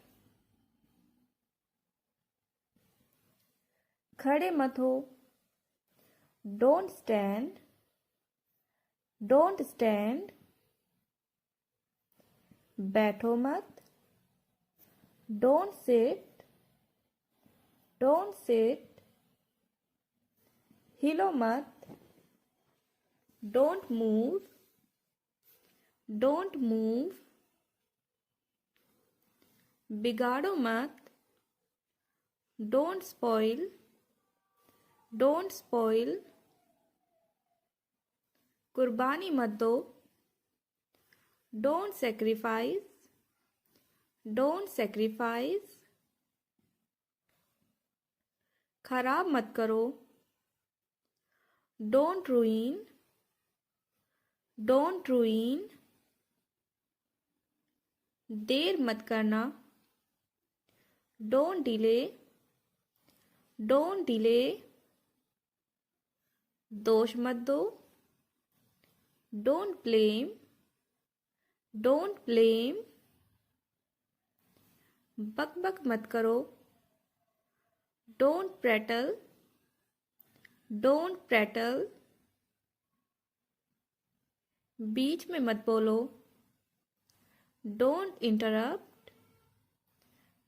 खड़े मत हो. Don't stand. Don't stand. बैठो मत. Don't sit. Don't sit. हिलो मत, डोंट मूव, डोंट मूव। बिगाड़ो मत, डोंट स्पॉइल, डोंट स्पॉइल। कुर्बानी मत दो, डोंट सेक्रीफाइस, डोंट सेक्रीफाइस। खराब मत करो, डोंट ruin, डोंट ruin। देर मत करना, डोंट डिले, डोंट डिले। दोष मत दो, डोंट ब्लेम, डोंट ब्लेम। बक बक मत करो, डोंट प्रेटल, डोंट प्रेटल। बीच में मत बोलो, डोंट इंटरप्ट,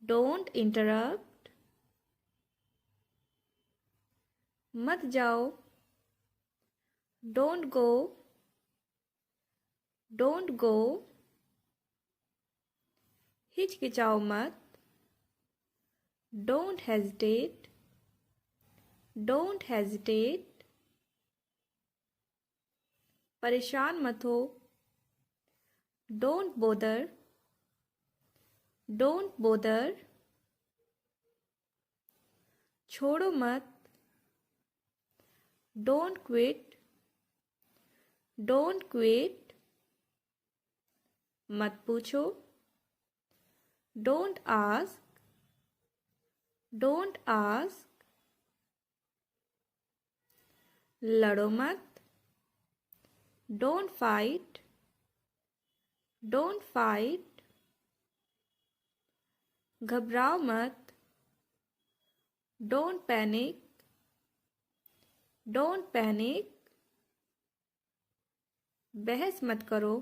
डोंट इंटरप्ट। मत जाओ, डोंट गो, डोंट गो। हिचकिचाओ मत, डोंट हेजिटेट, डोंट हेजिटेट। परेशान मत हो, डोंट बोदर, डोंट बोदर। छोड़ो मत, डोंट क्विट, डोंट क्विट। मत पूछो, डोंट आस्क, डोंट आस्क। लड़ो मत, डोंट फाइट, डोंट फाइट। घबराओ मत, डोंट पैनिक, डोंट पैनिक। बहस मत करो,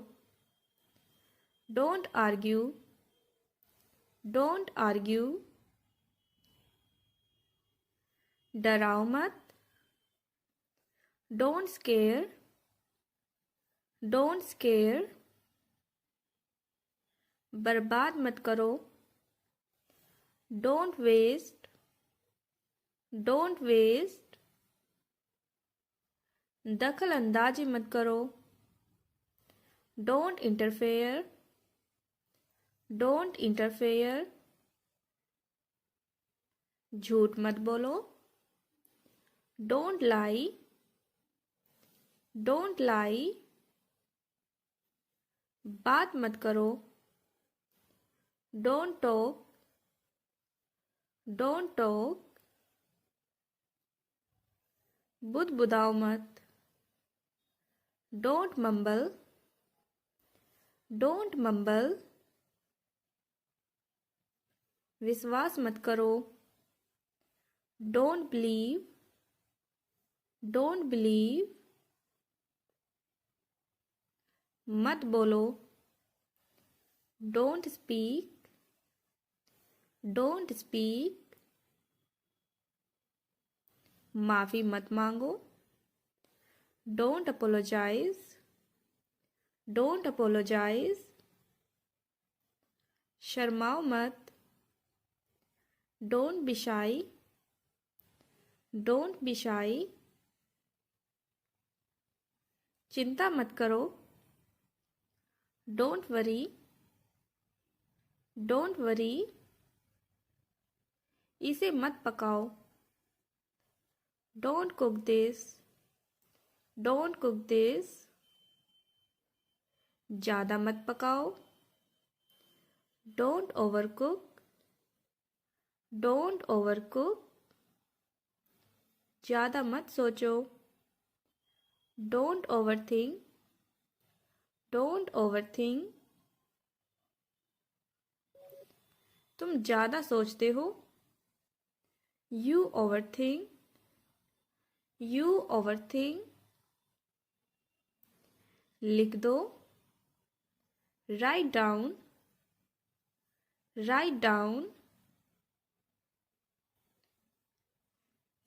डोंट आर्ग्यू, डोंट आर्ग्यू। डराओ मत, डोंट स्केयर, डोंट स्केयर। बर्बाद मत करो, डोंट वेस्ट, डोंट वेस्ट। दखल अंदाजी मत करो, डोंट इंटरफेयर, डोंट इंटरफेयर। झूठ मत बोलो, डोंट लाई, डोंट लाई। बात मत करो, डोंट टॉक, डोंट टॉक। बुदबुदाओ मत, डोंट मम्बल, डोंट मम्बल। विश्वास मत करो, डोंट बिलीव, डोंट बिलीव। मत बोलो, डोंट स्पीक, डोंट स्पीक। माफी मत मांगो, डोंट अपोलोजाइज, डोंट अपोलोजाइज। शर्माओ मत, डोंट बी शाई, डोंट बी शाई। चिंता मत करो, डोंट वरी, डोंट वरी। इसे मत पकाओ, don't cook this, don't cook this. ज़्यादा मत पकाओ, don't over cook, don't over cook. ज़्यादा मत सोचो, don't over think, don't over think. तुम ज़्यादा सोचते हो, you over think, you over think. लिख दो, राइट डाउन, राइट डाउन।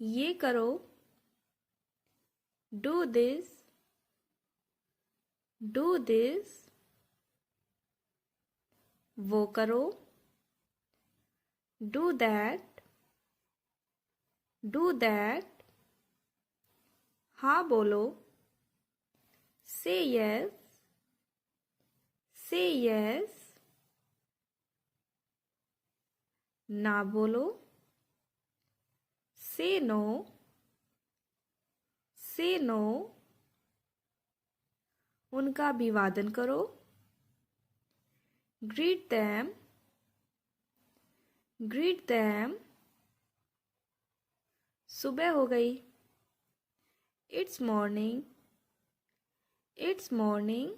ये करो, Do this. Do this. वो करो. Do that. Do that. हाँ बोलो. Say yes. Say yes. ना बोलो. Say no. Say no. उनका अभिवादन करो. Greet them. Greet them. सुबह हो गई. It's morning. It's morning.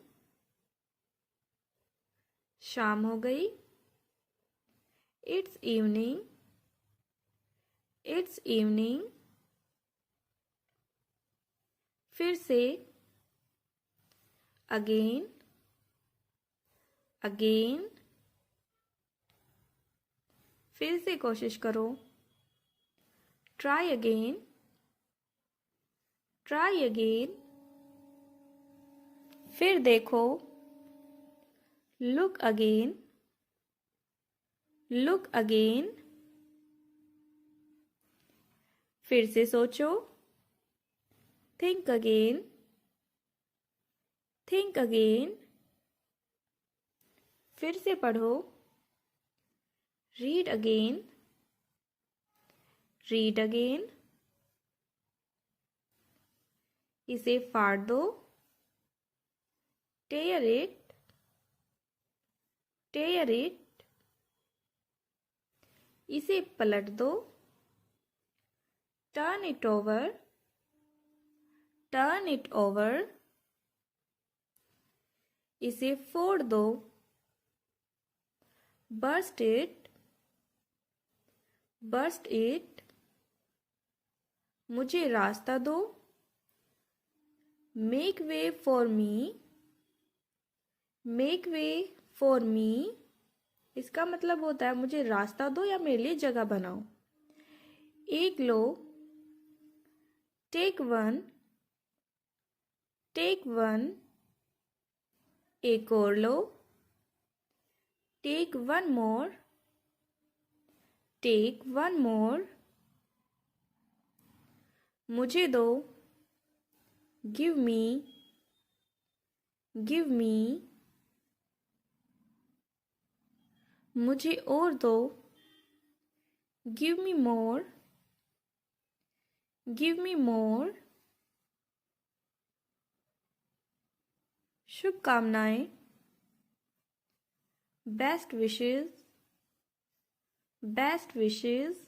शाम हो गई. It's evening. It's evening. फिर से. Again. Again. फिर से कोशिश करो. Try again. Try again. फिर देखो. Look again. Look again. फिर से सोचो. Think again. Think again. फिर से पढ़ो. Read again. Read again. इसे फाड़ दो. Tear it. Tear it. इसे पलट दो. Turn it over. Turn it over. इसे फोड़ दो. Burst it. Burst it. मुझे रास्ता दो. Make way for me. Make way for me. इसका मतलब होता है मुझे रास्ता दो या मेरे लिए जगह बनाओ. एक लो. Take one. Take one. एक और लो. Take one more. Take one more. मुझे दो. Give me. Give me. मुझे और दो. Give me more. Give me more. शुभकामनाएं. Best wishes. Best wishes.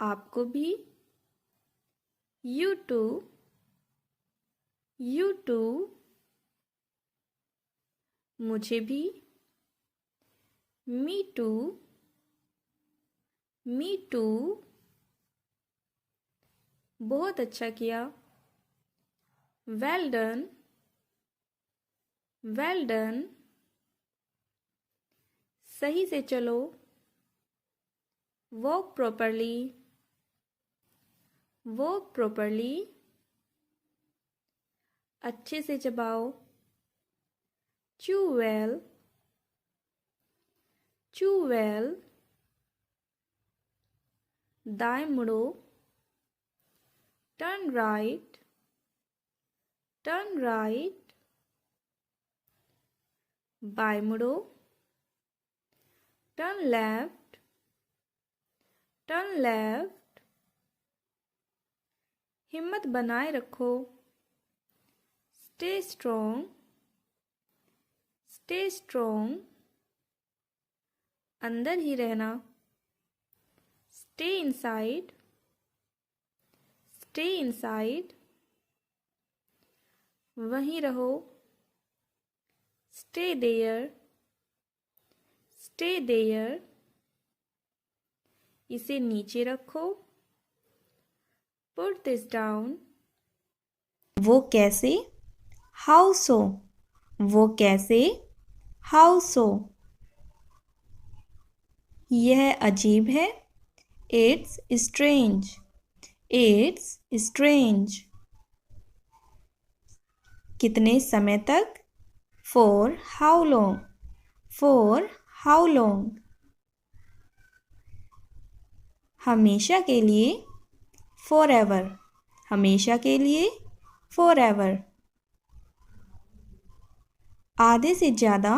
आपको भी. You too. You too. मुझे भी. Me too. Me too. बहुत अच्छा किया. Well done. Well done. सही से चलो. Walk properly. Walk properly. अच्छे से चबाओ. Chew well. Chew well. दाएं मुड़ो. Turn right. Turn right. बाएं मुड़ो. Turn left. Turn left. हिम्मत बनाए रखो. Stay strong. Stay strong. अंदर ही रहना. Stay inside. Stay inside. वहीं रहो. Stay there. Stay there. इसे नीचे रखो. Put this down. वो कैसे? How so? वो कैसे? How so? यह अजीब है. It's strange. It's strange. कितने समय तक? For how long? For how long? हमेशा के लिए? Forever. हमेशा के लिए? Forever. आधे से ज़्यादा?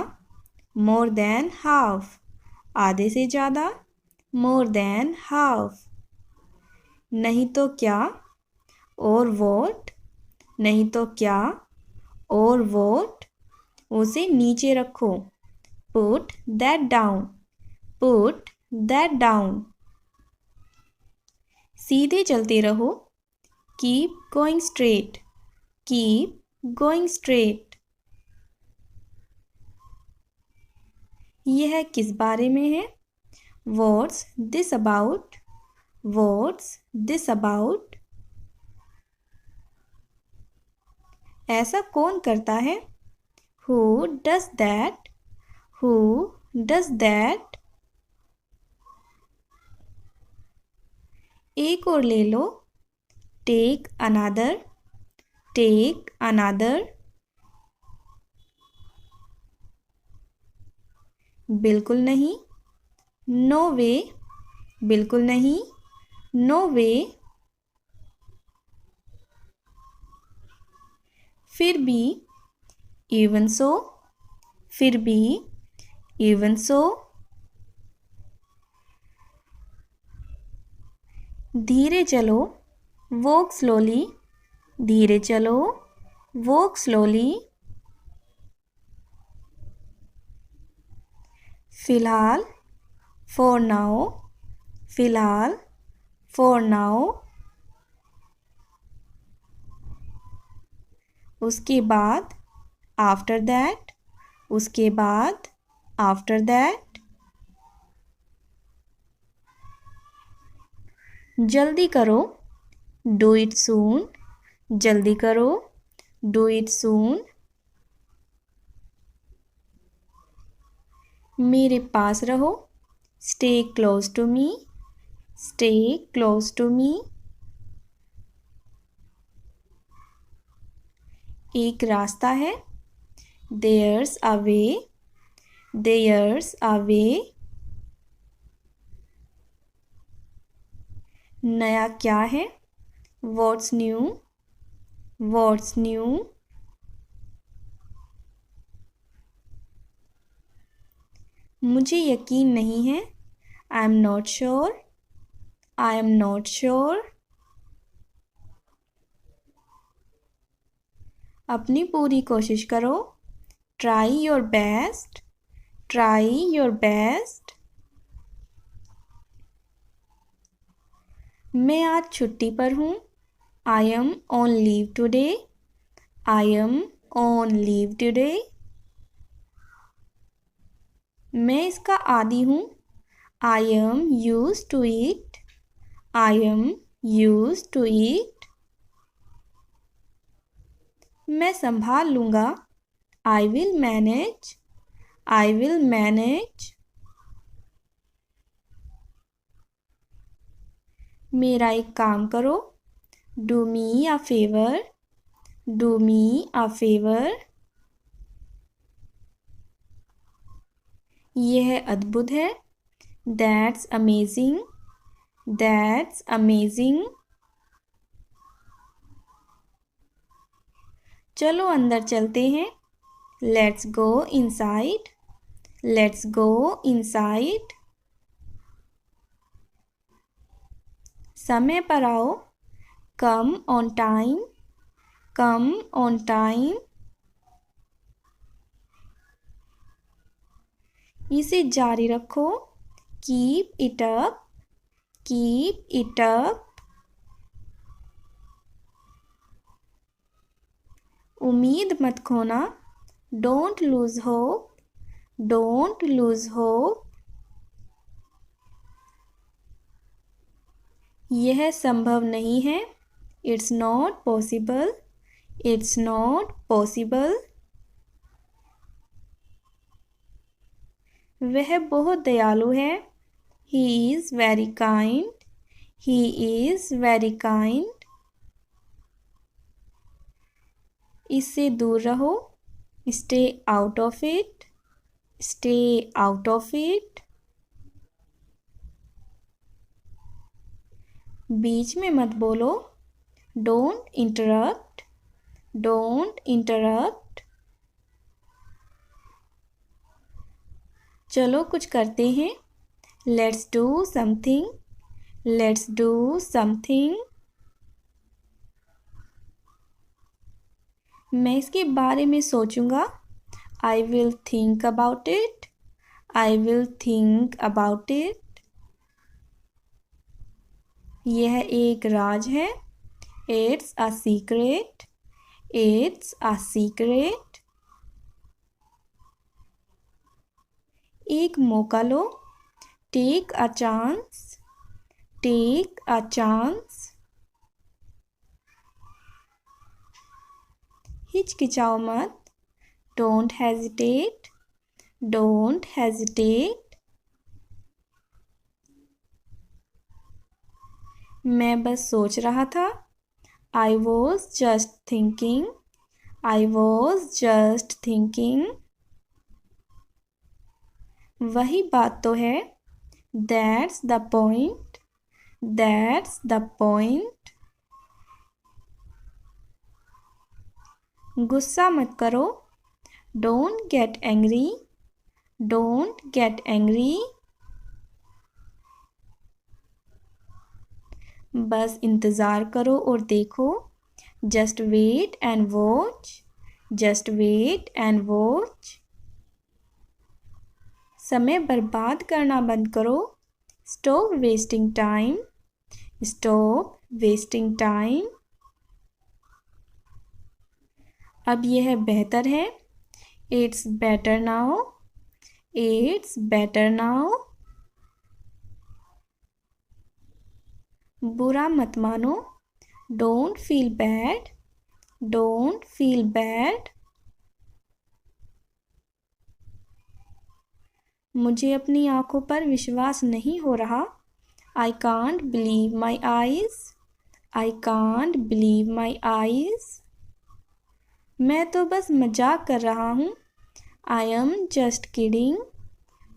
More than half. आधे से ज़्यादा? More than half. नहीं तो क्या? और what? नहीं तो क्या? और what? उसे नीचे रखो. Put that down. Put that down. सीधे चलते रहो. Keep going straight. Keep going straight. यह किस बारे में है? What's this about? What's this about? ऐसा कौन करता है? Who does that? Who does that? एक और ले लो. Take another. Take another. बिल्कुल नहीं. No way. बिल्कुल नहीं. No way. फिर भी. Even so. फिर भी. Even so. धीरे चलो. Walk slowly. धीरे चलो. Walk slowly. फिलहाल. For now. फिलहाल. For now. उसके बाद. After that. उसके बाद. After that. जल्दी करो. Do it soon. जल्दी करो. Do it soon. मेरे पास रहो. Stay close to me. Stay close to me. एक रास्ता है. There's a way. There's a way. नया क्या है? What's new? What's new? मुझे यकीन नहीं है. I am not sure. I am not sure. अपनी पूरी कोशिश करो. Try your best. Try your best. मैं आज छुट्टी पर हूँ. I am on leave today. I am on leave today. मैं इसका आदी हूँ. I am used to it. I am used to it. मैं संभाल लूँगा. I will manage. I will manage. मेरा एक काम करो. Do me a favor. Do me a favor. यह अद्भुत है. That's amazing. That's amazing. चलो अंदर चलते हैं. Let's go inside. Let's go inside. समय पर आओ. Come on time. Come on time. इसे जारी रखो. Keep it up. Keep it up. उम्मीद मत खोना. Don't lose hope. Don't lose hope. यह संभव नहीं है. It's not possible. It's not possible. वह बहुत दयालु है. He is very kind. He is very kind. इससे दूर रहो. Stay out of it. Stay out of it. बीच में मत बोलो. Don't interrupt. Don't interrupt. चलो कुछ करते हैं. Let's do something. Let's do something. मैं इसके बारे में सोचूंगा. I will think about it. I will think about it. यह एक राज है. It's a secret. It's a secret. एक मौका लो. Take a chance. Take a chance. हिचकिचाओ मत. Don't hesitate. Don't hesitate. मैं बस सोच रहा था. I was just thinking. I was just thinking. वही बात तो है. That's the point. That's the point. गुस्सा मत करो. Don't get angry. Don't get angry. बस इंतज़ार करो और देखो. Just wait and watch. Just wait and watch. समय बर्बाद करना बंद करो. Stop wasting time. Stop wasting time. अब यह बेहतर है. It's better now. It's better now. बुरा मत मानो. Don't feel bad. Don't feel bad. मुझे अपनी आँखों पर विश्वास नहीं हो रहा. I can't believe my eyes. I can't believe my eyes. मैं तो बस मजाक कर रहा हूँ. I am just kidding.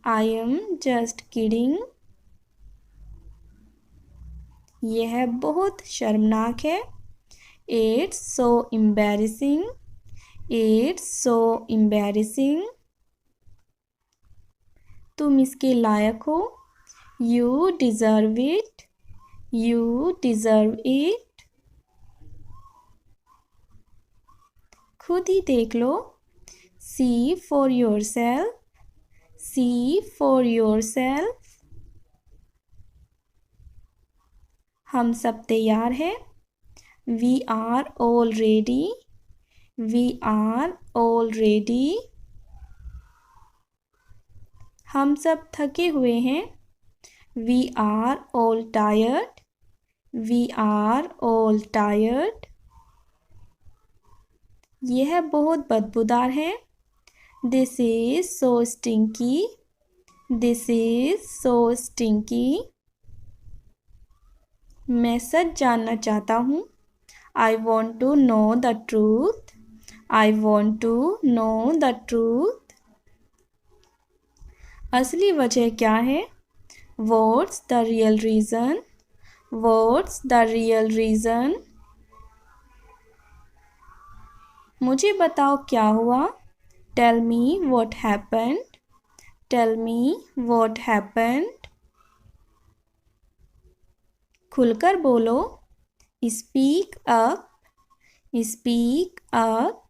I am just kidding. यह बहुत शर्मनाक है. It's so embarrassing. It's so embarrassing. तुम इसके लायक हो. You deserve it. You deserve it. खुद ही देख लो. See for yourself. See for yourself. हम सब तैयार हैं. We are all ready. We are all ready. हम सब थके हुए हैं. We are all tired. We are all tired. यह बहुत बदबूदार है. This is so stinky. This is so stinky. मैं सच जानना चाहता हूँ. I want to know the truth. I want to know the truth. असली वजह क्या है? What's the real reason? What's the real reason? मुझे बताओ क्या हुआ. Tell me what happened. Tell me what happened. खुलकर बोलो. Speak up. Speak up.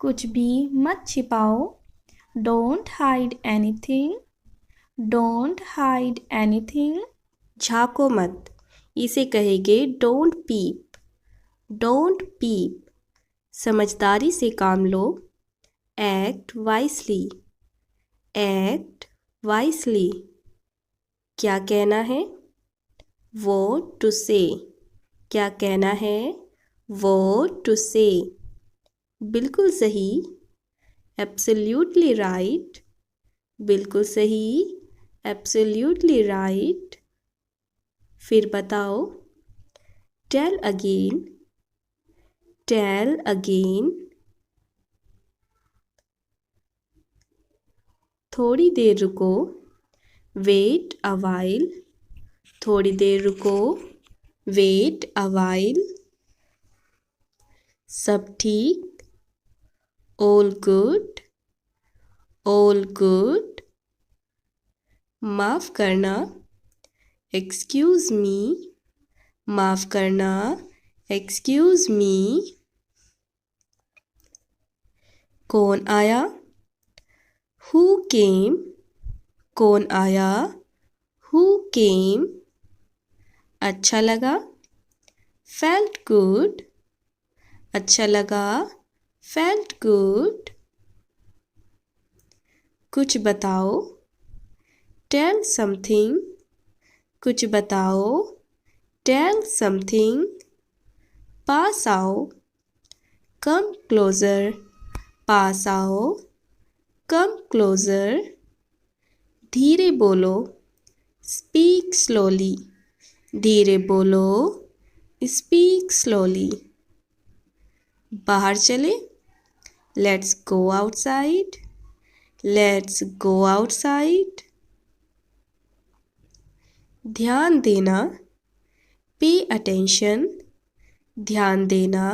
कुछ भी मत छिपाओ. Don't hide anything. Don't hide anything. झाँको मत. इसे कहेंगे डोंट पीप. डोंट पीप. समझदारी से काम लो. Act wisely. Act wisely. क्या कहना है? व्हाट टू से. क्या कहना है? व्हाट टू से. बिल्कुल सही. Absolutely right. बिल्कुल सही, एब्सोल्युटली राइट। फिर बताओ, टेल अगेन, टेल अगेन। थोड़ी देर रुको, वेट अ वाइल, थोड़ी देर रुको, वेट अ वाइल। सब ठीक, ऑल गुड, ऑल गुड। माफ़ करना, एक्सक्यूज़ मी, माफ़ करना, एक्सक्यूज़ मी। कौन आया, हु केम, कौन आया, हु केम। अच्छा लगा, फेल्ट गुड, अच्छा लगा, फेल्ट गुड। कुछ बताओ, टेल समथिंग, कुछ बताओ, टेल समथिंग। पास आओ, कम क्लोज़र, पास आओ, कम क्लोज़र। धीरे बोलो, स्पीक स्लोली, धीरे बोलो, स्पीक स्लोली। बाहर चले, let's go outside, let's go outside. ध्यान देना, पे अटेंशन, ध्यान देना,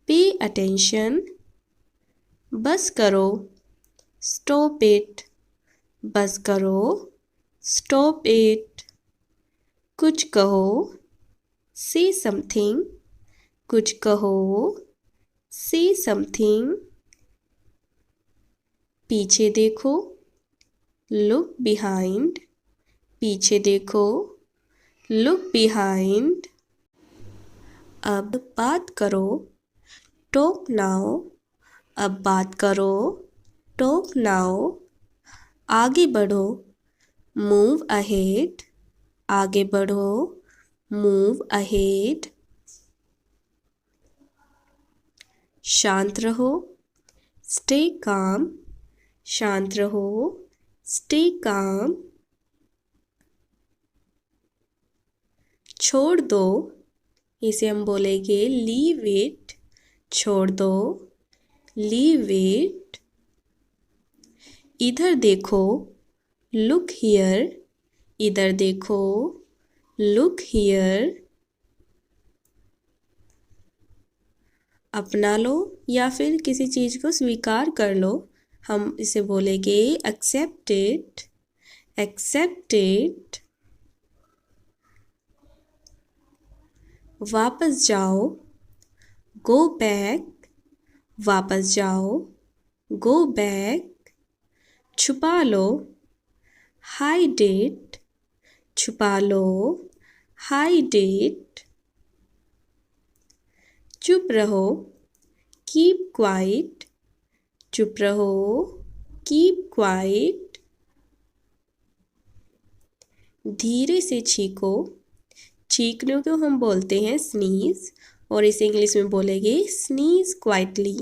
पे अटेंशन। बस करो, स्टॉप इट, बस करो, स्टॉप इट। कुछ कहो, से समथिंग, कुछ कहो, से समथिंग। पीछे देखो, लुक बिहाइंड, पीछे देखो, लुक बिहाइंड। अब बात करो, टॉक नाउ, अब बात करो, टॉक नाउ। आगे बढ़ो, मूव अहेड, आगे बढ़ो, मूव अहेड। शांत रहो, स्टे काम, शांत रहो, स्टे काम। छोड़ दो, इसे हम बोलेंगे लीव इट, छोड़ दो, लीव इट। इधर देखो, लुक हियर, इधर देखो, लुक हियर। अपना लो या फिर किसी चीज़ को स्वीकार कर लो, हम इसे बोलेंगे एक्सेप्ट इट, एक्सेप्ट इट। वापस जाओ, गो बैक, वापस जाओ, गो बैक। छुपा लो, हाइड इट, छुपा लो, हाइड इट। चुप रहो, कीप क्वाइट, चुप रहो, कीप क्वाइट। धीरे से छींको, छींकने को हम बोलते हैं स्नीज, और इसे इंग्लिश में बोलेंगे स्नीज क्वाइटली,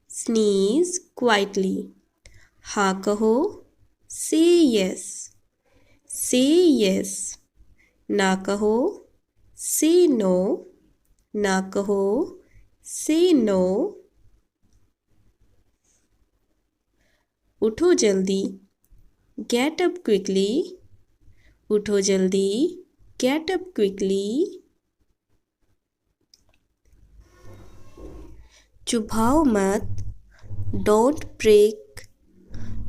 स्नीज क्वाइटली। हाँ कहो, से यस, से यस। ना कहो, से नो, ना कहो, से नो। उठो जल्दी, गेट अप क्विकली, उठो जल्दी, गेट अप क्विकली। चुभाओ मत, डोंट ब्रेक,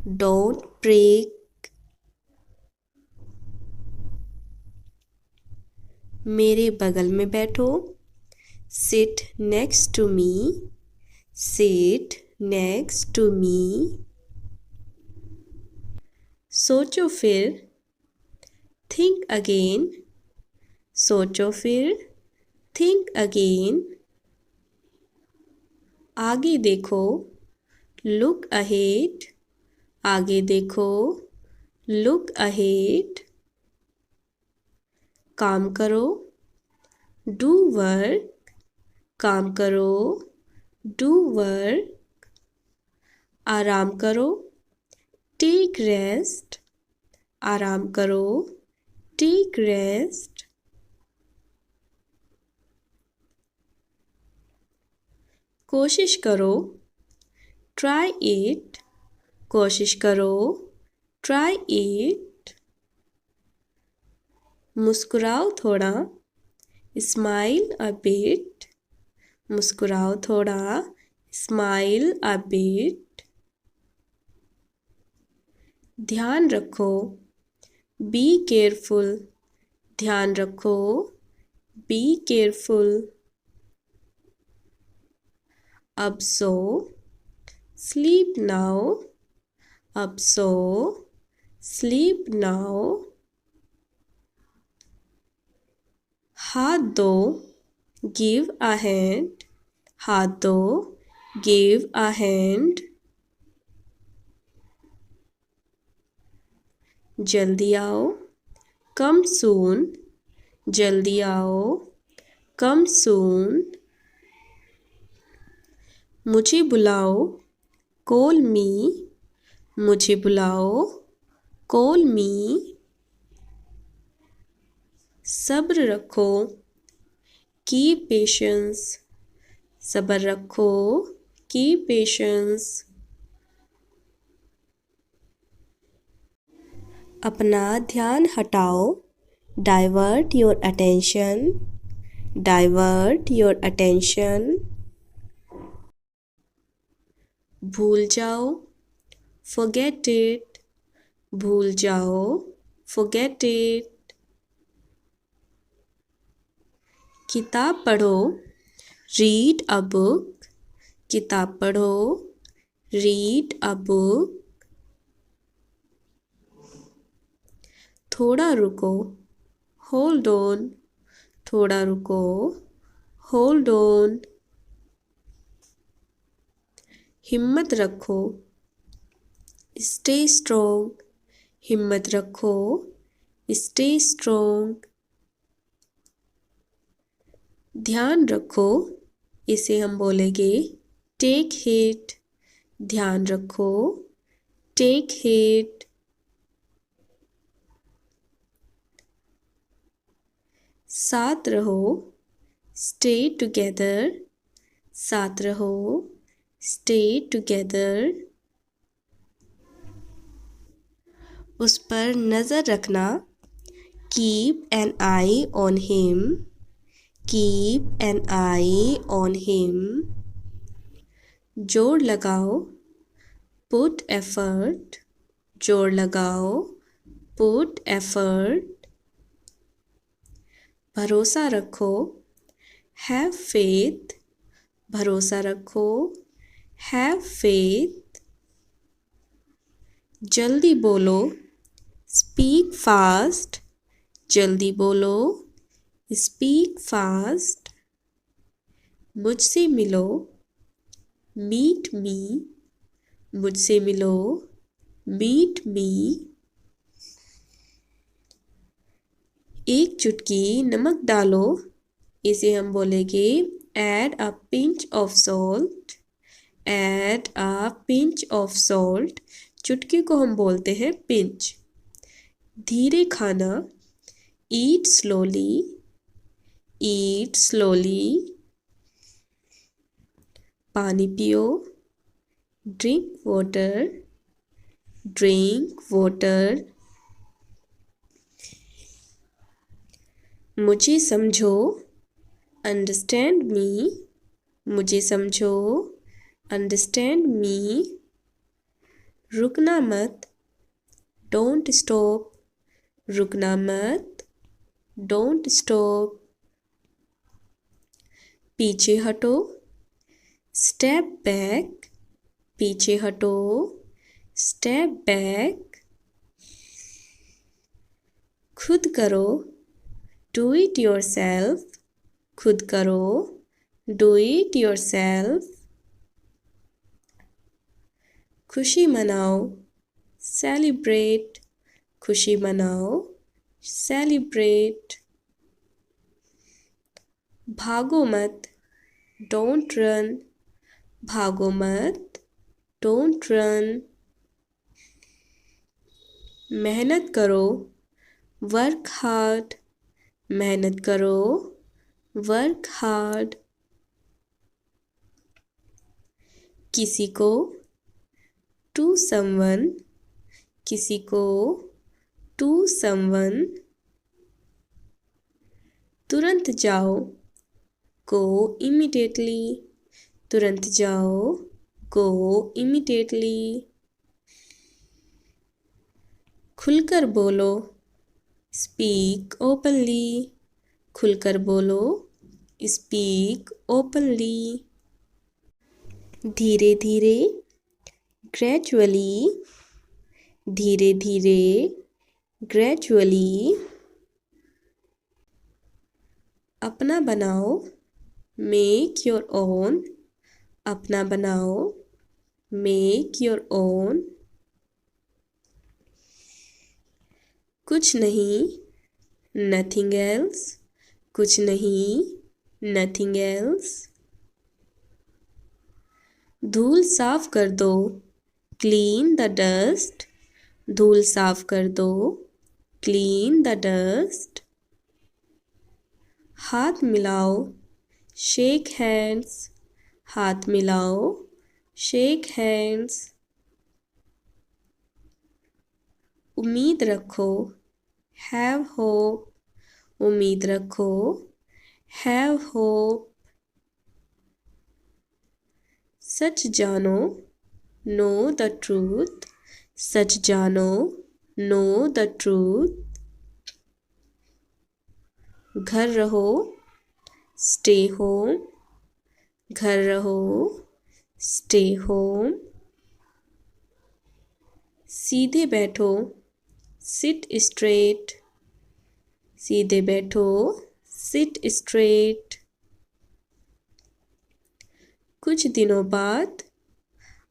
डोंट ब्रेक। मेरे बगल में बैठो, sit next to me, sit next to me. सोचो फिर, थिंक अगेन, सोचो फिर, थिंक अगेन। आगे देखो, लुक अहेड, आगे देखो, लुक अहेड। काम करो, डू वर्क, काम करो, डू वर्क। आराम करो, टेक रेस्ट, आराम करो, टेक रेस्ट। कोशिश करो, ट्राई इट, कोशिश करो, ट्राई इट। मुस्कुराओ थोड़ा, स्माइल अ बिट, मुस्कुराओ थोड़ा, स्माइल अ बिट। ध्यान रखो, बी केयरफुल, ध्यान रखो, बी केयरफुल। अब सो, स्लीप नाउ, अब सो, स्लीप नाउ। हाथ दो, गिव अ हैंड, हाथ दो, गिव अ हैंड। जल्दी आओ, कम सून, जल्दी आओ, कम सून। मुझे बुलाओ, कॉल मी, मुझे बुलाओ, कॉल मी। सब्र रखो, कीप पेशेंस, सब्र रखो, कीप पेशेंस। अपना ध्यान हटाओ, divert your attention, divert your attention. भूल जाओ, forget it, भूल जाओ, forget it। किताब पढ़ो, read a book, किताब पढ़ो, read a book। थोड़ा रुको, hold on, थोड़ा रुको, hold on। हिम्मत रखो, stay strong, हिम्मत रखो, stay strong। ध्यान रखो, इसे हम बोलेंगे टेक हिट, ध्यान रखो, टेक हिट। साथ रहो, स्टे टुगेदर, साथ रहो, स्टे टुगेदर। उस पर नज़र रखना, keep an I on him, keep an I on him. जोर लगाओ, पुट एफर्ट, जोर लगाओ, पुट एफर्ट। भरोसा रखो, हैव फेथ, भरोसा रखो, हैव फेथ। जल्दी बोलो, स्पीक फास्ट, जल्दी बोलो, स्पीक फास्ट। मुझसे मिलो, मीट मी, मुझसे मिलो, मीट मी। एक चुटकी नमक डालो, इसे हम बोलेंगे add a pinch of salt, add a pinch of salt. चुटकी को हम बोलते हैं पिंच। धीरे खाना, ईट स्लोली, ईट स्लोली। पानी पियो, ड्रिंक वाटर, ड्रिंक वाटर। मुझे समझो, अंडरस्टैंड मी, मुझे समझो, अंडरस्टैंड मी। रुकना मत, डोंट स्टॉप, रुकना मत, डोंट स्टॉप। पीछे हटो, स्टेप बैक, पीछे हटो, स्टेप बैक। खुद करो, डू इट योरसेल्फ, खुद करो, डू इट योरसेल्फ। खुशी मनाओ, सेलिब्रेट, खुशी मनाओ, सेलिब्रेट। भागो मत, डोंट रन, भागो मत, डोंट रन। मेहनत करो, वर्क हार्ड, मेहनत करो, वर्क हार्ड। किसी को, टू समवन, किसी को, टू समवन। तुरंत जाओ, गो इमीडिएटली, तुरंत जाओ, गो इमीडिएटली। खुलकर बोलो, स्पीक ओपनली, खुलकर बोलो, स्पीक ओपनली। धीरे धीरे, ग्रेजुअली, धीरे धीरे, ग्रेजुअली। अपना बनाओ, मेक योर ओन, अपना बनाओ, मेक योर ओन। कुछ नहीं, नथिंग एल्स, कुछ नहीं, नथिंग एल्स। धूल साफ कर दो, क्लीन द डस्ट, धूल साफ कर दो, क्लीन द डस्ट। हाथ मिलाओ, शेक हैंड्स, हाथ मिलाओ, शेक हैंड्स। उम्मीद रखो, हैव होप, उम्मीद रखो, हैव होप। सच जानो, नो द ट्रूथ, सच जानो, नो द ट्रूथ। घर रहो, स्टे होम, घर रहो, स्टे होम। सीधे बैठो, सिट स्ट्रेट, सीधे बैठो, सिट स्ट्रेट। कुछ दिनों बाद,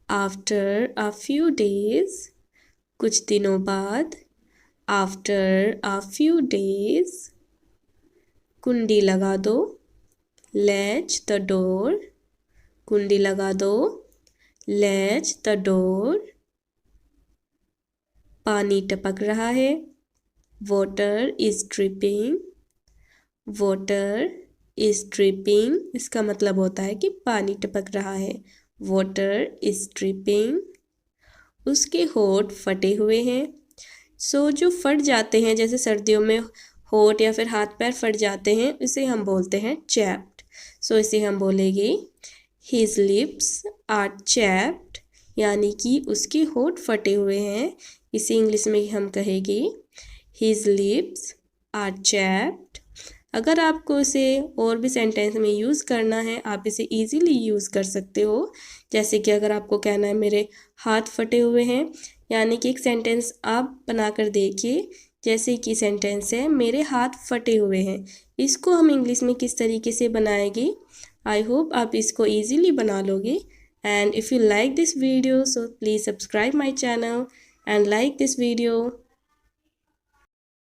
आफ्टर अ फ्यू डेज, कुछ दिनों बाद, आफ्टर अ फ्यू डेज। कुंडी लगा दो, लैच द डोर, कुंडी लगा दो, लैच द डोर। पानी टपक रहा है, water is dripping, water is dripping. इसका मतलब होता है कि पानी टपक रहा है, वाटर इज ड्रिपिंग। उसके होंठ फटे हुए हैं। सो जो फट जाते हैं, जैसे सर्दियों में होंठ या फिर हाथ पैर फट जाते हैं, इसे हम बोलते हैं चैप्ड। सो इसे हम बोलेंगे हिज लिप्स आर चैप्ड, यानी कि उसके होंठ फटे हुए हैं। इसे इंग्लिश में हम कहेंगे हिज लिप्स आर चैप्ड। अगर आपको इसे और भी सेंटेंस में यूज़ करना है, आप इसे इजीली यूज़ कर सकते हो। जैसे कि अगर आपको कहना है मेरे हाथ फटे हुए हैं, यानी कि एक सेंटेंस आप बनाकर देखिए। जैसे कि सेंटेंस है मेरे हाथ फटे हुए हैं, इसको हम इंग्लिश में किस तरीके से बनाएंगे। आई होप आप इसको इजीली बना लोगे। And if you like this video, so please subscribe my channel and like this video.